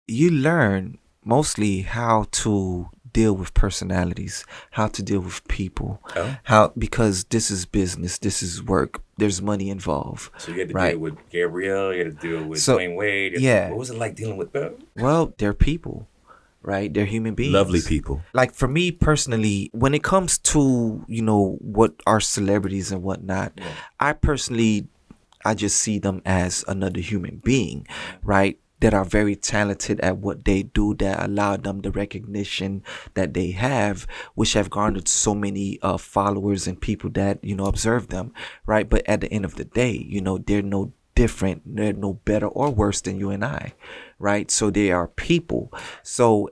you learn mostly how to deal with personalities, how to deal with people, because this is business, this is work, there's money involved. So you had to deal with Gabrielle, you had to deal with Dwayne Wade. What was it like dealing with them? Well, they're people, right? They're human beings. Lovely people. Like for me personally, when it comes to, what are celebrities and whatnot, I just see them as another human being, right? That are very talented at what they do, that allow them the recognition that they have, which have garnered so many followers and people that, observe them, right? But at the end of the day, they're no different, they're no better or worse than you and I, right? So they are people. So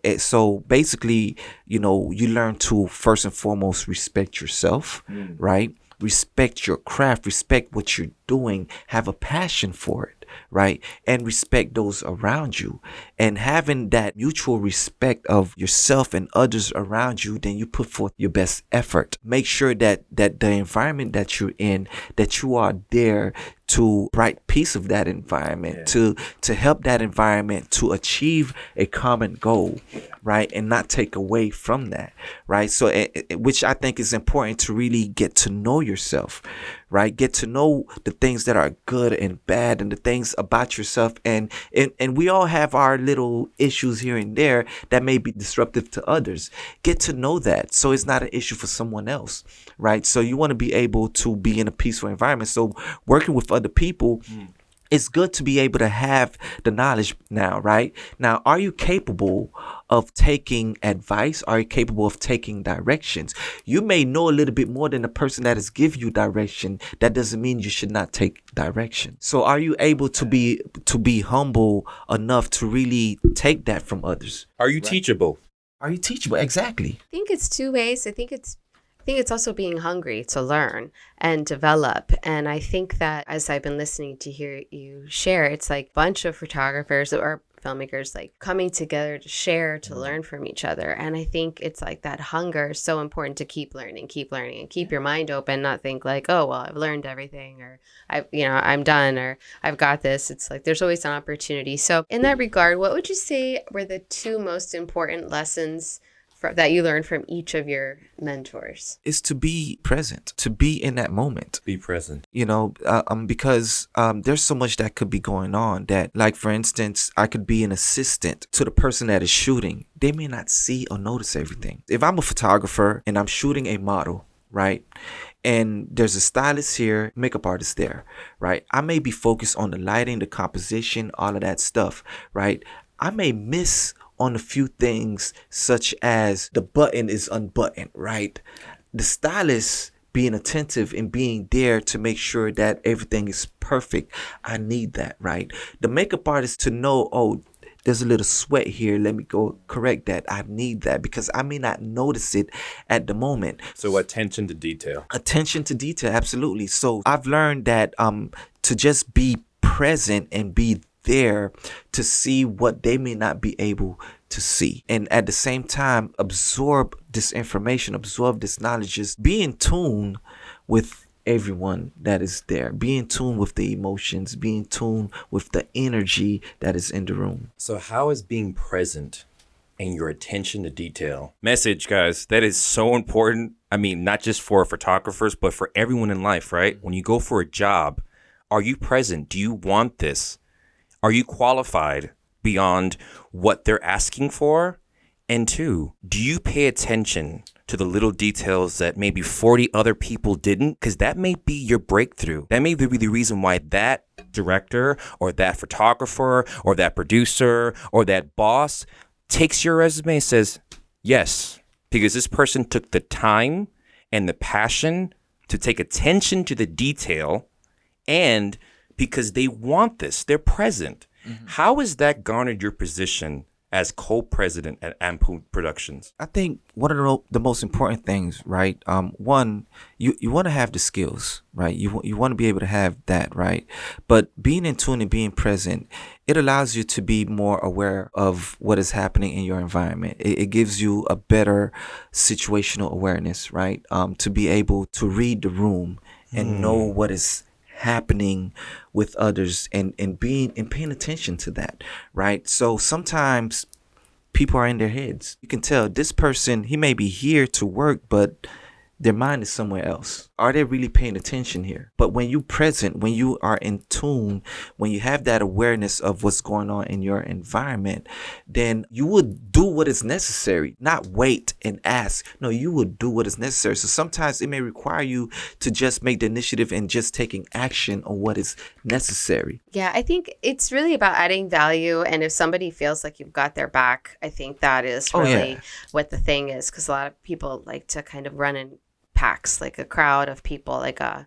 basically, you learn to first and foremost respect yourself, right? Respect your craft, respect what you're doing, have a passion for it, right? And respect those around you. And having that mutual respect of yourself and others around you, then you put forth your best effort. Make sure that the environment that you're in, that you are there to bright piece of that environment, to help that environment to achieve a common goal, right? And not take away from that, right? So which I think is important, to really get to know yourself, right? Get to know the things that are good and bad, and the things about yourself. And we all have our little issues here and there that may be disruptive to others. Get to know that, so it's not an issue for someone else, right? So you want to be able to be in a peaceful environment. So working with other people, it's good to be able to have the knowledge now, right? Now, are you capable of taking advice? Are you capable of taking directions? You may know a little bit more than the person that has given you direction. That doesn't mean you should not take direction. So are you able to be humble enough to really take that from others? Are you teachable? Are you teachable? Exactly. I think it's two ways. I think it's also being hungry to learn and develop. And I think that as I've been listening to hear you share, it's like a bunch of photographers or filmmakers like coming together to share, to learn from each other. And I think it's like that hunger is so important, to keep learning, and keep your mind open, not think like, oh, well, I've learned everything, or I'm done, or I've got this. It's like there's always an opportunity. So in that regard, what would you say were the two most important lessons that you learned from each of your mentors? Is to be present, to be in that moment. Be present. Because there's so much that could be going on that, like, for instance, I could be an assistant to the person that is shooting. They may not see or notice everything. If I'm a photographer and I'm shooting a model, right? And there's a stylist here, makeup artist there, right? I may be focused on the lighting, the composition, all of that stuff, right? I may miss on a few things, such as the button is unbuttoned, right? The stylist being attentive and being there to make sure that everything is perfect. I need that, right? The makeup artist to know, oh, there's a little sweat here. Let me go correct that. I need that because I may not notice it at the moment. So attention to detail. Attention to detail, absolutely. So I've learned that to just be present and be there to see what they may not be able to see, and at the same time absorb this information, absorb this knowledge. Just be in tune with everyone that is there, be in tune with the emotions, be in tune with the energy that is in the room. So how is being present and your attention to detail? Message, guys, that is so important. I mean, not just for photographers, but for everyone in life, right? When you go for a job, are you present? Do you want this? Are you qualified beyond what they're asking for? And two, do you pay attention to the little details that maybe 40 other people didn't? Because that may be your breakthrough. That may be the reason why that director or that photographer or that producer or that boss takes your resume and says, yes, because this person took the time and the passion to take attention to the detail, and because they want this, they're present. Mm-hmm. How has that garnered your position as co-president at Ampu Productions? I think one of the most important things, right? One, you want to have the skills, right? You want to be able to have that, right? But being in tune and being present, it allows you to be more aware of what is happening in your environment. It gives you a better situational awareness, right? To be able to read the room and know what is happening with others and paying attention to that, right? So sometimes people are in their heads. You can tell this person, he may be here to work, but their mind is somewhere else. Are they really paying attention here? But when you present, when you are in tune, when you have that awareness of what's going on in your environment, then you would do what is necessary, not wait and ask. No, you would do what is necessary. So sometimes it may require you to just make the initiative and just taking action on what is necessary. Yeah, I think it's really about adding value. And if somebody feels like you've got their back, I think that is really what the thing is. Because a lot of people like to kind of run in packs, like a crowd of people, like a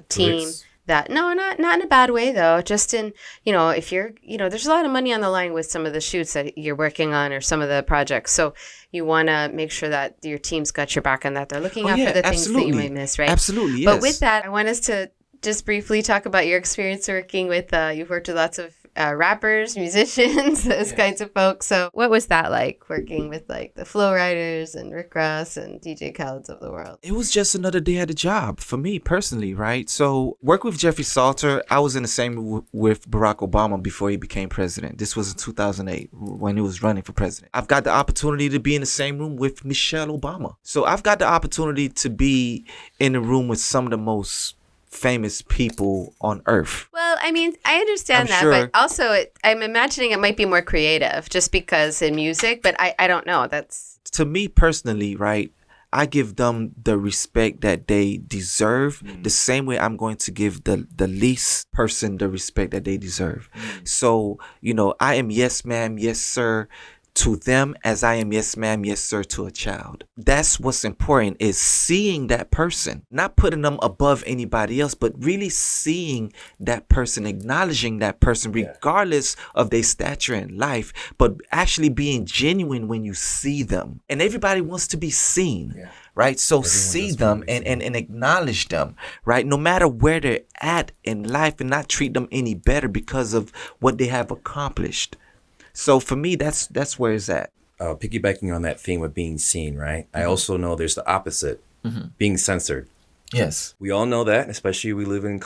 team. That not in a bad way though, just in, if you're, there's a lot of money on the line with some of the shoots that you're working on or some of the projects, so you want to make sure that your team's got your back and that they're looking out for the things that you might miss, right? Absolutely, yes. But with that, I want us to just briefly talk about your experience working with, you've worked with lots of rappers, musicians, those kinds of folks. So what was that like working with like the Flow Riders and Rick Ross and DJ Khaled's of the world? It was just another day at the job for me personally, right? So work with Jeffrey Salter. I was in the same room with Barack Obama before he became president. This was in 2008 when he was running for president. I've got the opportunity to be in the same room with Michelle Obama. So I've got the opportunity to be in the room with some of the most famous people on earth. Well, I mean, I understand that, sure. but also I'm imagining it might be more creative just because in music, but I don't know. That's to me personally, right? I give them the respect that they deserve the same way I'm going to give the least person the respect that they deserve. So, I am yes ma'am, yes sir to them as I am yes ma'am, yes sir to a child. That's what's important, is seeing that person, not putting them above anybody else, but really seeing that person, acknowledging that person regardless of their stature in life, but actually being genuine when you see them. And everybody wants to be seen. Right? So everyone see them and acknowledge them, right? No matter where they're at in life, and not treat them any better because of what they have accomplished. So for me, that's where it's at. Piggybacking on that theme of being seen, right? I also know there's the opposite, being censored. Yes. We all know that, especially we live in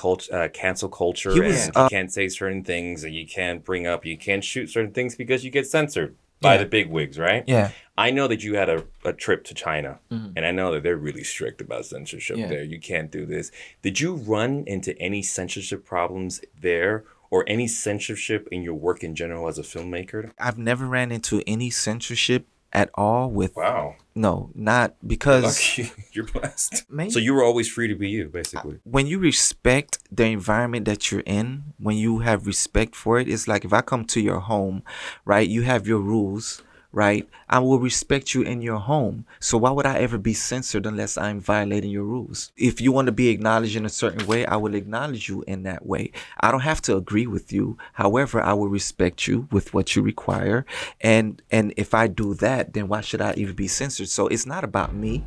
cancel culture. You can't say certain things, and you can't you can't shoot certain things because you get censored by the bigwigs, right? Yeah. I know that you had a trip to China, and I know that they're really strict about censorship there. You can't do this. Did you run into any censorship problems there, or any censorship in your work in general as a filmmaker? I've never ran into any censorship at all with... Wow. No, not because... You're blessed. Maybe. So you were always free to be you, basically. When you respect the environment that you're in, when you have respect for it, it's like if I come to your home, right, you have your rules, right? I will respect you in your home. So why would I ever be censored unless I'm violating your rules? If you want to be acknowledged in a certain way, I will acknowledge you in that way. I don't have to agree with you. However, I will respect you with what you require. And if I do that, then why should I even be censored? So it's not about me,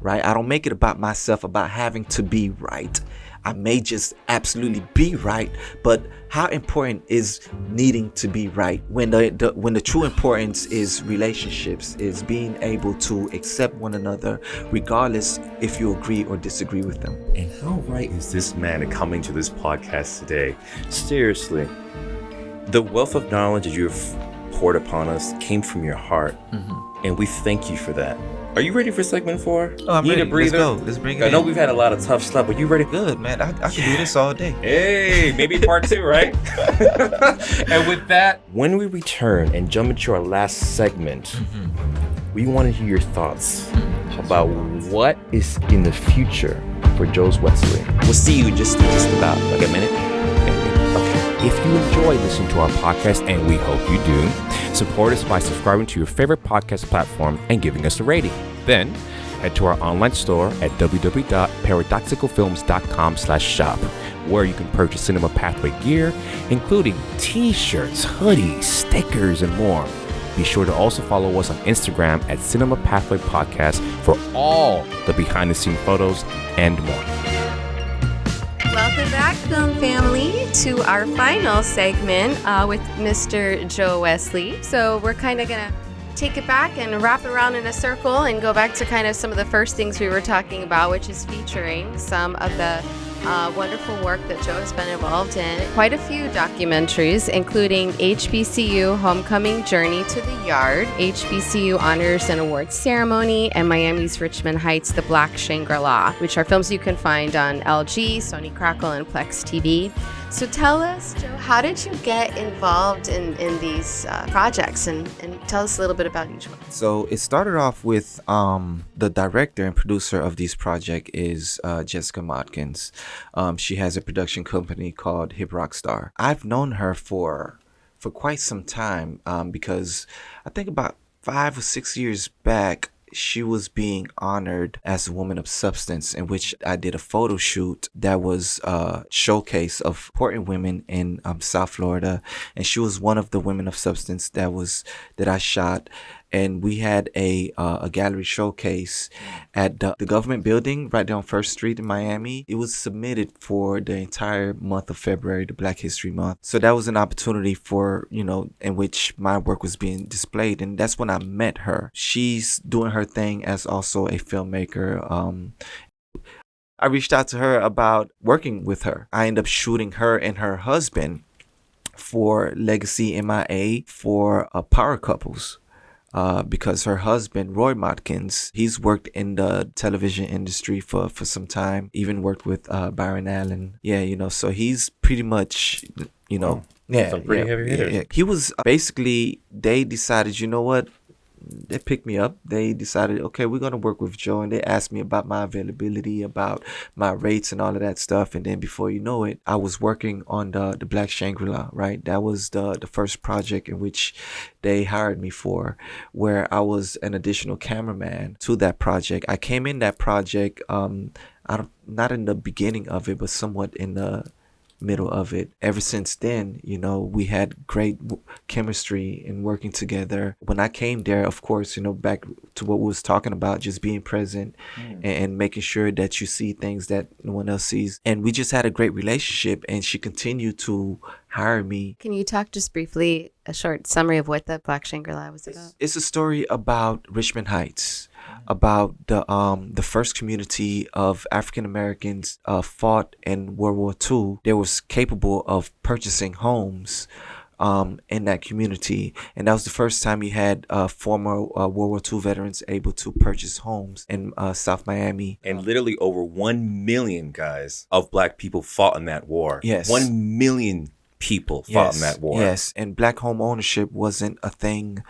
right? I don't make it about myself, about having to be right. I may just absolutely be right, but how important is needing to be right when the true importance is relationships, is being able to accept one another regardless if you agree or disagree with them. And how right is this man coming to this podcast today? Seriously, the wealth of knowledge that you've poured upon us came from your heart, and we thank you for that. Are you ready for segment 4? Oh, I'm ready. Let's go. Let's bring it in. I know we've had a lot of tough stuff, but you ready? Good, man. I can do this all day. Hey, maybe part 2, right? And with that, when we return and jump into our last segment, we want to hear your thoughts about what is in the future for Joe Wesley. We'll see you in just about like a minute. Okay. If you enjoy listening to our podcast, and we hope you do, support us by subscribing to your favorite podcast platform and giving us a rating. Then head to our online store at www.paradoxicalfilms.com/shop, where you can purchase Cinema Pathway gear, including t-shirts, hoodies, stickers, and more. Be sure to also follow us on Instagram at Cinema Pathway Podcast for all the behind-the-scenes photos and more. Welcome back, film family, to our final segment with Mr. Joe Wesley. So we're kind of going to take it back and wrap it around in a circle and go back to kind of some of the first things we were talking about, which is featuring some of the wonderful work that Joe has been involved in. Quite a few documentaries, including HBCU Homecoming Journey to the Yard, HBCU Honors and Awards Ceremony, and Miami's Richmond Heights, The Black Shangri-La, which are films you can find on LG, Sony Crackle, and Plex TV. So tell us, Joe, how did you get involved in these projects, and tell us a little bit about each one. So it started off with the director and producer of this project is Jessica Modkins. She has a production company called Hip Rock Star. I've known her for quite some time because I think about 5 or 6 years back, she was being honored as a woman of substance, in which I did a photo shoot that was a showcase of important women in South Florida, and she was one of the women of substance that I shot. and we had a gallery showcase at the government building right down First Street in Miami. It was submitted for the entire month of February, the Black History Month. So that was an opportunity for, in which my work was being displayed. And that's when I met her. She's doing her thing as also a filmmaker. I reached out to her about working with her. I ended up shooting her and her husband for Legacy MIA for Power Couples. Because her husband, Roy Motkins, he's worked in the television industry for some time, even worked with Byron Allen. Yeah, so he's pretty much, Wow. yeah, Some pretty heavy hitters. yeah. He was basically, they decided, you know what? They picked me up. They decided, okay, we're going to work with Joe. And they asked me about my availability, about my rates and all of that stuff. And then before you know it, I was working on the Black Shangri-La, right? That was the first project in which they hired me for, where I was an additional cameraman to that project. I came in that project, not in the beginning of it, but somewhat in the middle of it. Ever since then, we had great chemistry and working together. When I came there, of course, back to what we was talking about, just being present and making sure that you see things that no one else sees. And we just had a great relationship, and she continued to hire me. Can you talk just briefly, a short summary of what the Black Shangri-La was about? It's a story about Richmond Heights, about the first community of African Americans fought in World War II. They was capable of purchasing homes in that community, and that was the first time you had former World War II veterans able to purchase homes in South Miami. And literally over 1 million guys of Black people fought in that war. Yes. 1 million people fought in that war. Yes, and Black home ownership wasn't a thing,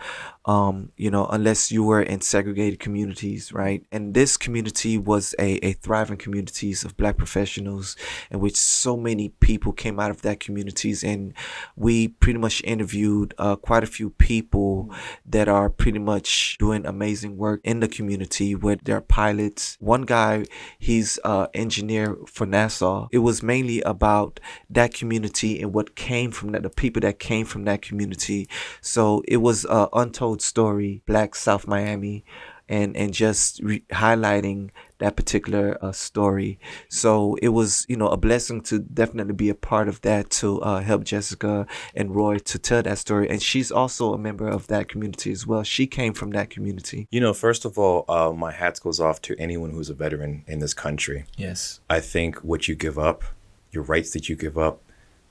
unless you were in segregated communities, right? And this community was a thriving communities of Black professionals, in which so many people came out of that communities, and we pretty much interviewed quite a few people that are pretty much doing amazing work in the community, where they're pilots. One guy, he's engineer for NASA. It was mainly about that community and what came from that, the people that came from that community. So it was an untold story, Black South Miami, and just highlighting that particular story. So it was, a blessing to definitely be a part of that, to help Jessica and Roy to tell that story. And she's also a member of that community as well. She came from that community. First of all, my hat goes off to anyone who's a veteran in this country. Yes. I think what you give up, your rights that you give up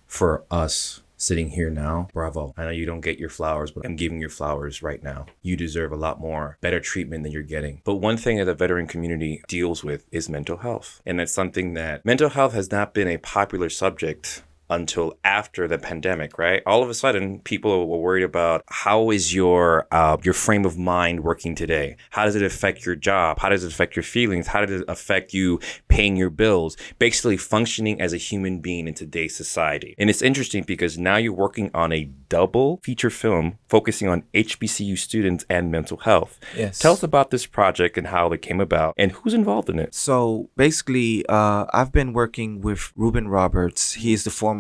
for us sitting here now, bravo. I know you don't get your flowers, but I'm giving your flowers right now. You deserve a lot more, better treatment than you're getting. But one thing that the veteran community deals with is mental health. And that's something that mental health has not been a popular subject until after the pandemic, right? All of a sudden, people were worried about how is your frame of mind working today? How does it affect your job? How does it affect your feelings? How does it affect you paying your bills? Basically functioning as a human being in today's society. And it's interesting because now you're working on a double feature film focusing on HBCU students and mental health. Yes. Tell us about this project and how it came about and who's involved in it. So basically, I've been working with Ruben Roberts. He is the former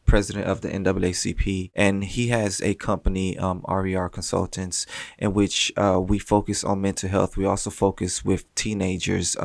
president of the NAACP, and he has a company, RER Consultants, in which we focus on mental health. We also focus with teenagers.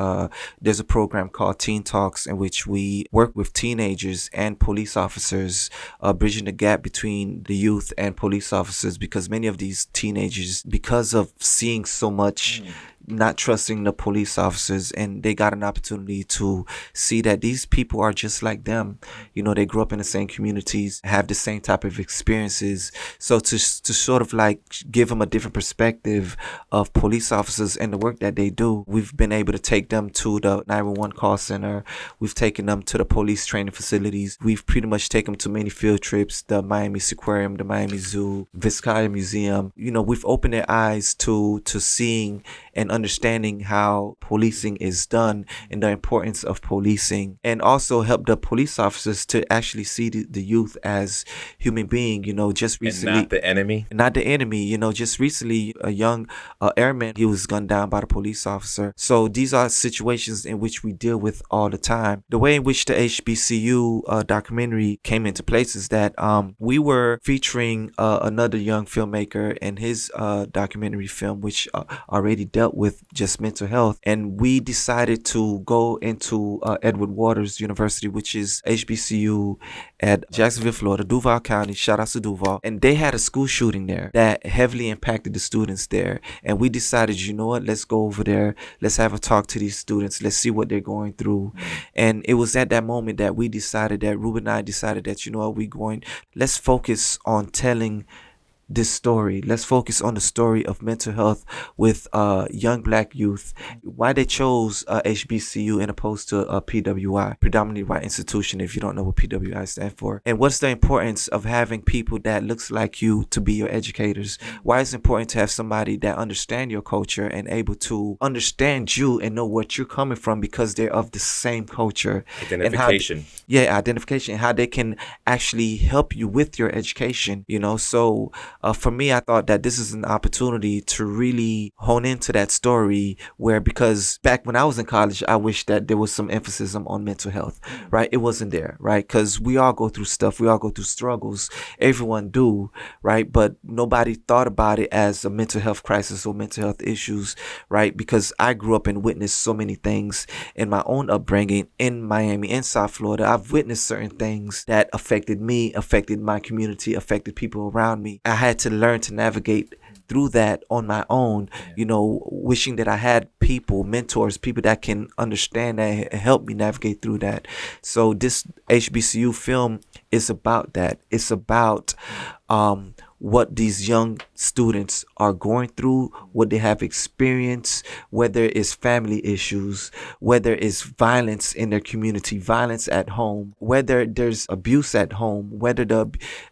There's a program called Teen Talks, in which we work with teenagers and police officers, bridging the gap between the youth and police officers, because many of these teenagers, because of seeing so much, not trusting the police officers, and they got an opportunity to see that these people are just like them. They grew up in the same communities, have the same type of experiences. So to sort of like give them a different perspective of police officers and the work that they do, we've been able to take them to the 911 call center. We've taken them to the police training facilities. We've pretty much taken them to many field trips, the Miami Aquarium, the Miami Zoo, Vizcaya Museum. We've opened their eyes to seeing and understanding how policing is done and the importance of policing, and also help the police officers to actually see the youth as human being. Just recently, and not the enemy. Not the enemy. Just recently, a young airman, he was gunned down by the police officer. So these are situations in which we deal with all the time. The way in which the HBCU documentary came into place is that we were featuring another young filmmaker and his documentary film, which already dealt with just mental health. And we decided to go into Edward Waters University, which is HBCU at Jacksonville, Florida, Duval County. Shout out to Duval. And they had a school shooting there that heavily impacted the students there. And we decided, you know what, let's go over there. Let's have a talk to these students. Let's see what they're going through. And it was at that moment that we decided, that Ruben and I decided that, you know what, let's focus on telling this story. Let's focus on the story of mental health with young Black youth. Why they chose HBCU in opposed to PWI, predominantly white institution, if you don't know what PWI stands for. And what's the importance of having people that looks like you to be your educators? Why it's important to have somebody that understand your culture and able to understand you and know what you're coming from, because they're of the same culture. Identification. Identification, how they can actually help you with your education, So for me, I thought that this is an opportunity to really hone into that story, because back when I was in college, I wish that there was some emphasis on mental health, right? It wasn't there, right? Because we all go through stuff. We all go through struggles. Everyone do, right? But nobody thought about it as a mental health crisis or mental health issues, right? Because I grew up and witnessed so many things in my own upbringing in Miami and South Florida. I've witnessed certain things that affected me, affected my community, affected people around me. I had to learn to navigate through that on my own, wishing that I had people, mentors, people that can understand that and help me navigate through that. So this HBCU film is about that. It's about what these young students are going through, what they have experienced, whether it's family issues, whether it's violence in their community, violence at home, whether there's abuse at home,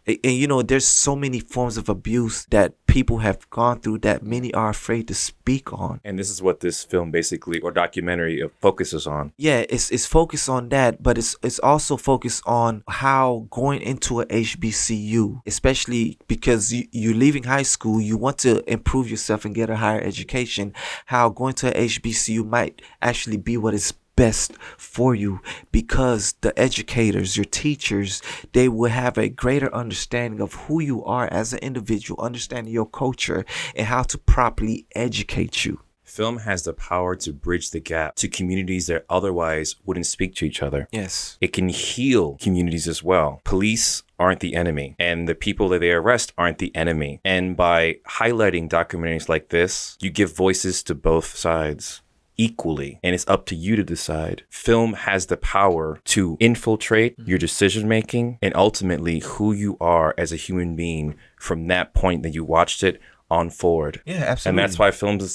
there's so many forms of abuse that people have gone through that many are afraid to speak on. And this is what this film basically, or documentary, focuses on. Yeah, it's focused on that, but it's also focused on how going into a HBCU, especially because you're leaving high school, you want to improve yourself and get a higher education, how going to a HBCU might actually be what is best for you, because the educators, your teachers, they will have a greater understanding of who you are as an individual, understanding your culture and how to properly educate you. Film has the power to bridge the gap to communities that otherwise wouldn't speak to each other. Yes. It can heal communities as well. Police aren't the enemy, and the people that they arrest aren't the enemy. And by highlighting documentaries like this, you give voices to both sides equally, and it's up to you to decide. Film has the power to infiltrate your decision making and ultimately who you are as a human being from that point that you watched it on forward. Yeah, absolutely. And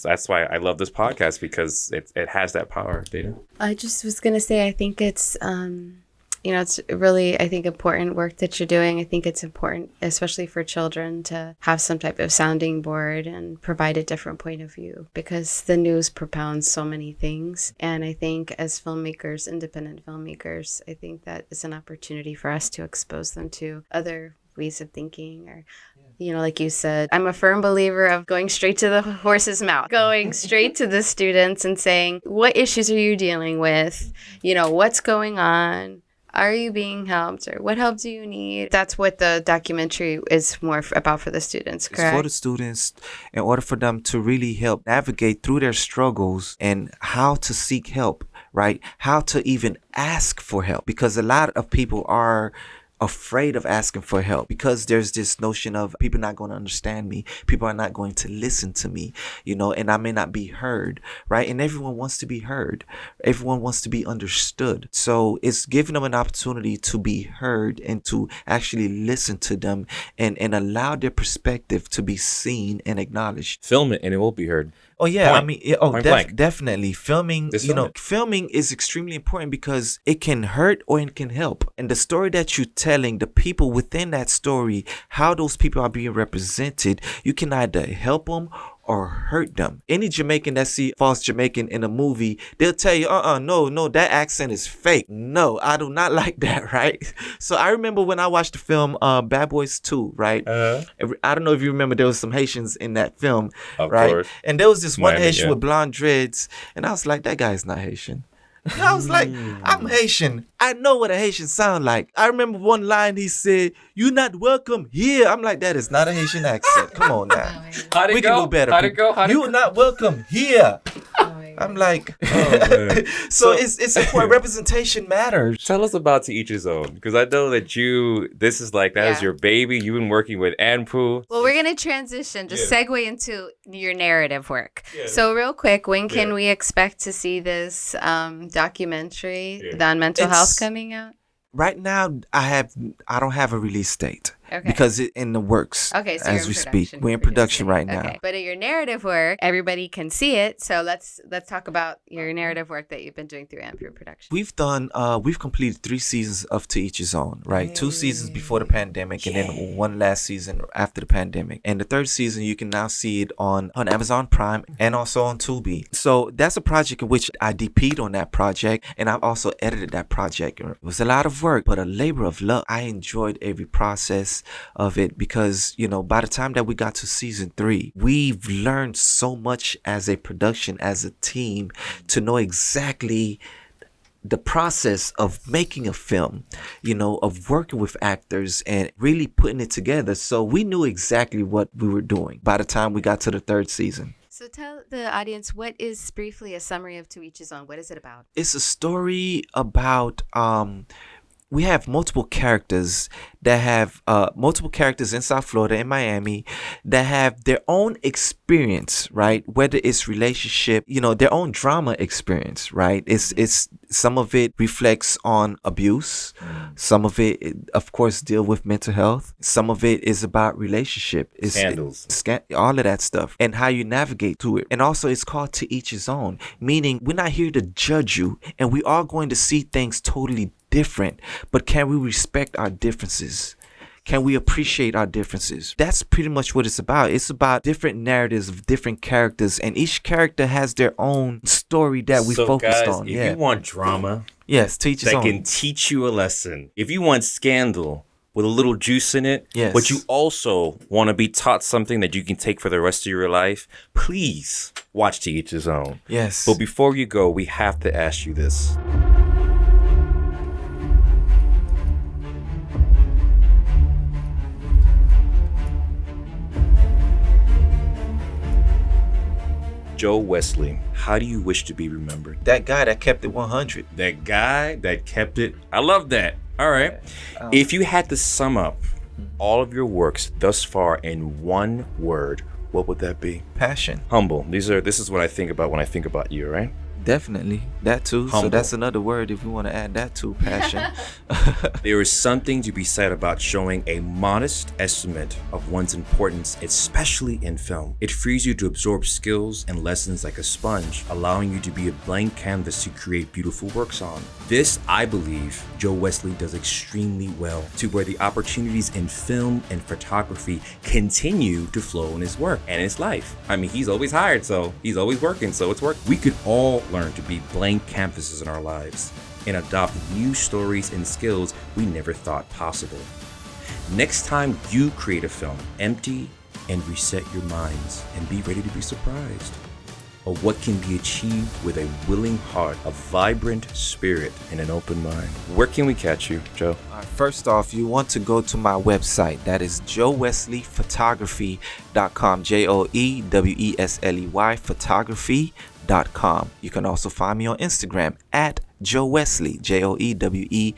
that's why I love this podcast, because it has that power. Data. I just was going to say, I think it's, it's really, I think, important work that you're doing. I think it's important, especially for children, to have some type of sounding board and provide a different point of view, because the news propounds so many things. And I think as filmmakers, independent filmmakers, I think that is an opportunity for us to expose them to other ways of thinking, or like you said, I'm a firm believer of going straight to the horse's mouth, going straight to the students and saying, what issues are you dealing with? What's going on? Are you being helped, or what help do you need? That's what the documentary is more about for the students, correct? It's for the students, in order for them to really help navigate through their struggles and how to seek help, right? How to even ask for help, because a lot of people are afraid of asking for help, because there's this notion of people not going to understand me, people are not going to listen to me, and I may not be heard, right? And everyone wants to be heard, everyone wants to be understood. So it's giving them an opportunity to be heard and to actually listen to them and allow their perspective to be seen and acknowledged. Film it and it will be heard. Oh yeah, Point. Definitely. Filming, filming is extremely important, because it can hurt or it can help. And the story that you're telling, the people within that story, how those people are being represented, you can either help them or hurt them. Any Jamaican that see false Jamaican in a movie, they'll tell you, no, that accent is fake. No, I do not like that, right? So I remember when I watched the film Bad Boys 2, right? I don't know if you remember, there was some Haitians in that film, of right? course. And there was this one Miami, Haitian yeah. with blonde dreads, and I was like, that guy's not Haitian. I was like, I'm Haitian. I know what a Haitian sound like. I remember one line he said, "You not welcome here." I'm like, that is not a Haitian accent. Come on now. How'd it We go? can do better. How'd it go? How'd it You go? not welcome here. I'm like, man. so it's important. Representation matters. Tell us about To Each His Own, because I know that this is like, that is Yeah. your baby. You've been working with Anpu. Well, we're going to transition, just segue into your narrative work. Yeah. So real quick, when can Yeah. we expect to see this documentary Yeah. on mental It's- health coming out? Right now, I don't have a release date. Okay. Because it's in the works Okay, so you're as in we speak. production, We're in producing production it. right now. Okay. But in your narrative work, everybody can see it. So let's talk about your narrative work that you've been doing through Ampu Production. We've completed 3 seasons of To Each His Own, right? 2 seasons before the pandemic, and then one last season after the pandemic. And the 3rd season, you can now see it on Amazon Prime and also on Tubi. So that's a project in which I DP'd on that project, and I've also edited that project. It was a lot of work, but a labor of love. I enjoyed every process of it, because, by the time that we got to season 3, we've learned so much as a production, as a team, to know exactly the process of making a film, of working with actors and really putting it together. So we knew exactly what we were doing by the time we got to the 3rd season. So tell the audience, what is briefly a summary of To Each His Own? What is it about? It's a story about we have multiple characters in South Florida, in Miami, that have their own experience, right? Whether it's relationship, their own drama experience, right? It's some of it reflects on abuse. Some of it, of course, deal with mental health. Some of it is about relationship. It's Scandals. All of that stuff, and how you navigate through it. And also, it's called To Each His Own, meaning we're not here to judge you, and we are going to see things totally different, but can we respect our differences? Can we appreciate our differences? That's pretty much what it's about. It's about different narratives of different characters, and each character has their own story that we focused guys, on. if you want drama Yes, To Each His that Own. can teach you a lesson, if you want scandal with a little juice in it, Yes. but you also want to be taught something that you can take for the rest of your life, please watch To Each His Own. Yes. But before you go, we have to ask you this. Joe Wesley, how do you wish to be remembered? That guy that kept it 100. That guy that kept it. I love that. All right. If you had to sum up all of your works thus far in one word, what would that be? Passion. Humble. This is what I think about when I think about you, right? Definitely. That too. Humble. So that's another word if we want to add that to passion. There is something to be said about showing a modest estimate of one's importance, especially in film. It frees you to absorb skills and lessons like a sponge, allowing you to be a blank canvas to create beautiful works on. This, I believe, Joe Wesley does extremely well, to where the opportunities in film and photography continue to flow in his work and his life. I mean, he's always hired, so he's always working, so it's work. We could all learn to be blank canvases in our lives and adopt new stories and skills we never thought possible. Next time you create a film, empty and reset your minds and be ready to be surprised of what can be achieved with a willing heart, a vibrant spirit, and an open mind. Where can we catch you, Joe? First off, you want to go to my website. That is joewesleyphotography.com. JOEWESLEY photography.com. You can also find me on Instagram at Joe Wesley, JOEWESLEY,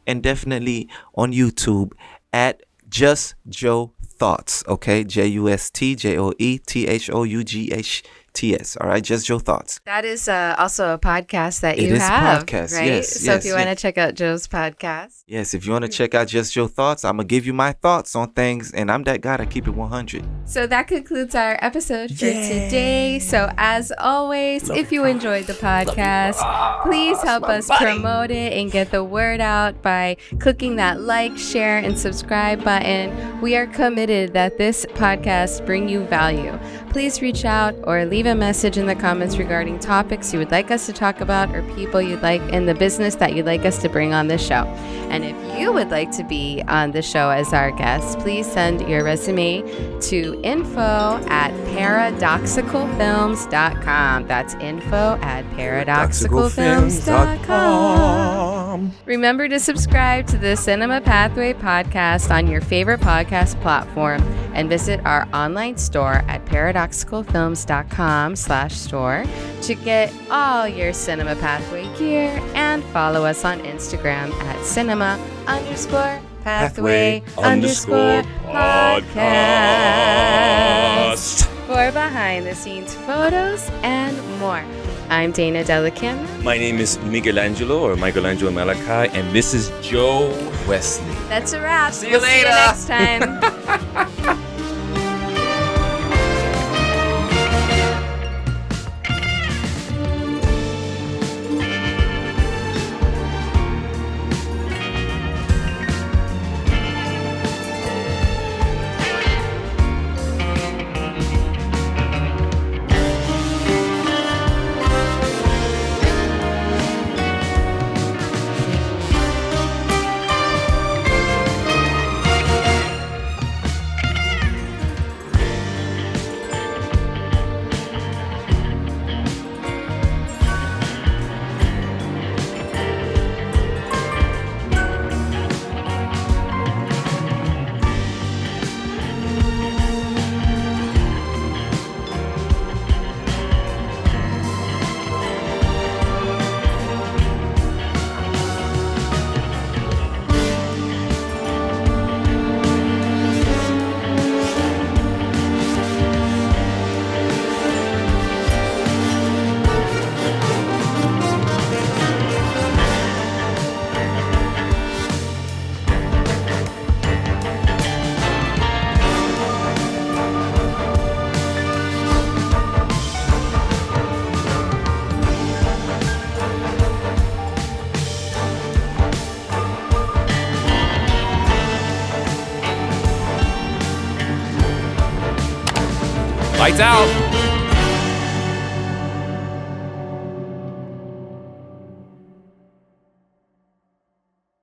and definitely on YouTube at Just Joe Thoughts. Okay, JUSTJOETHOUGHT. TS. All right, Just Joe Thoughts. That is also a podcast that It you is a have, podcast, right? yes, So if yes, you want to yes. check out Joe's podcast. Yes, if you want to check out Just Joe Thoughts, I'm going to give you my thoughts on things, and I'm that guy to keep it 100. So that concludes our episode for today. So as always, if you enjoyed the podcast, please help us promote it and get the word out by clicking that like, share, and subscribe button. We are committed that this podcast bring you value. Please reach out or leave a message in the comments regarding topics you would like us to talk about or people you'd like in the business that you'd like us to bring on the show. And if you would like to be on the show as our guest, please send your resume to info@paradoxicalfilms.com. That's info@paradoxicalfilms.com. Remember to subscribe to the Cinema Pathway podcast on your favorite podcast platform and visit our online store at paradoxicalfilms.com/store to get all your Cinema Pathway gear, and follow us on Instagram at cinema_pathway_podcast for behind the scenes photos and more. I'm Dana Delakim. My name is Michelangelo or Michelangelo Malachi, and this is Joe Wesley. That's a wrap. See you later. See you next time. Lights out.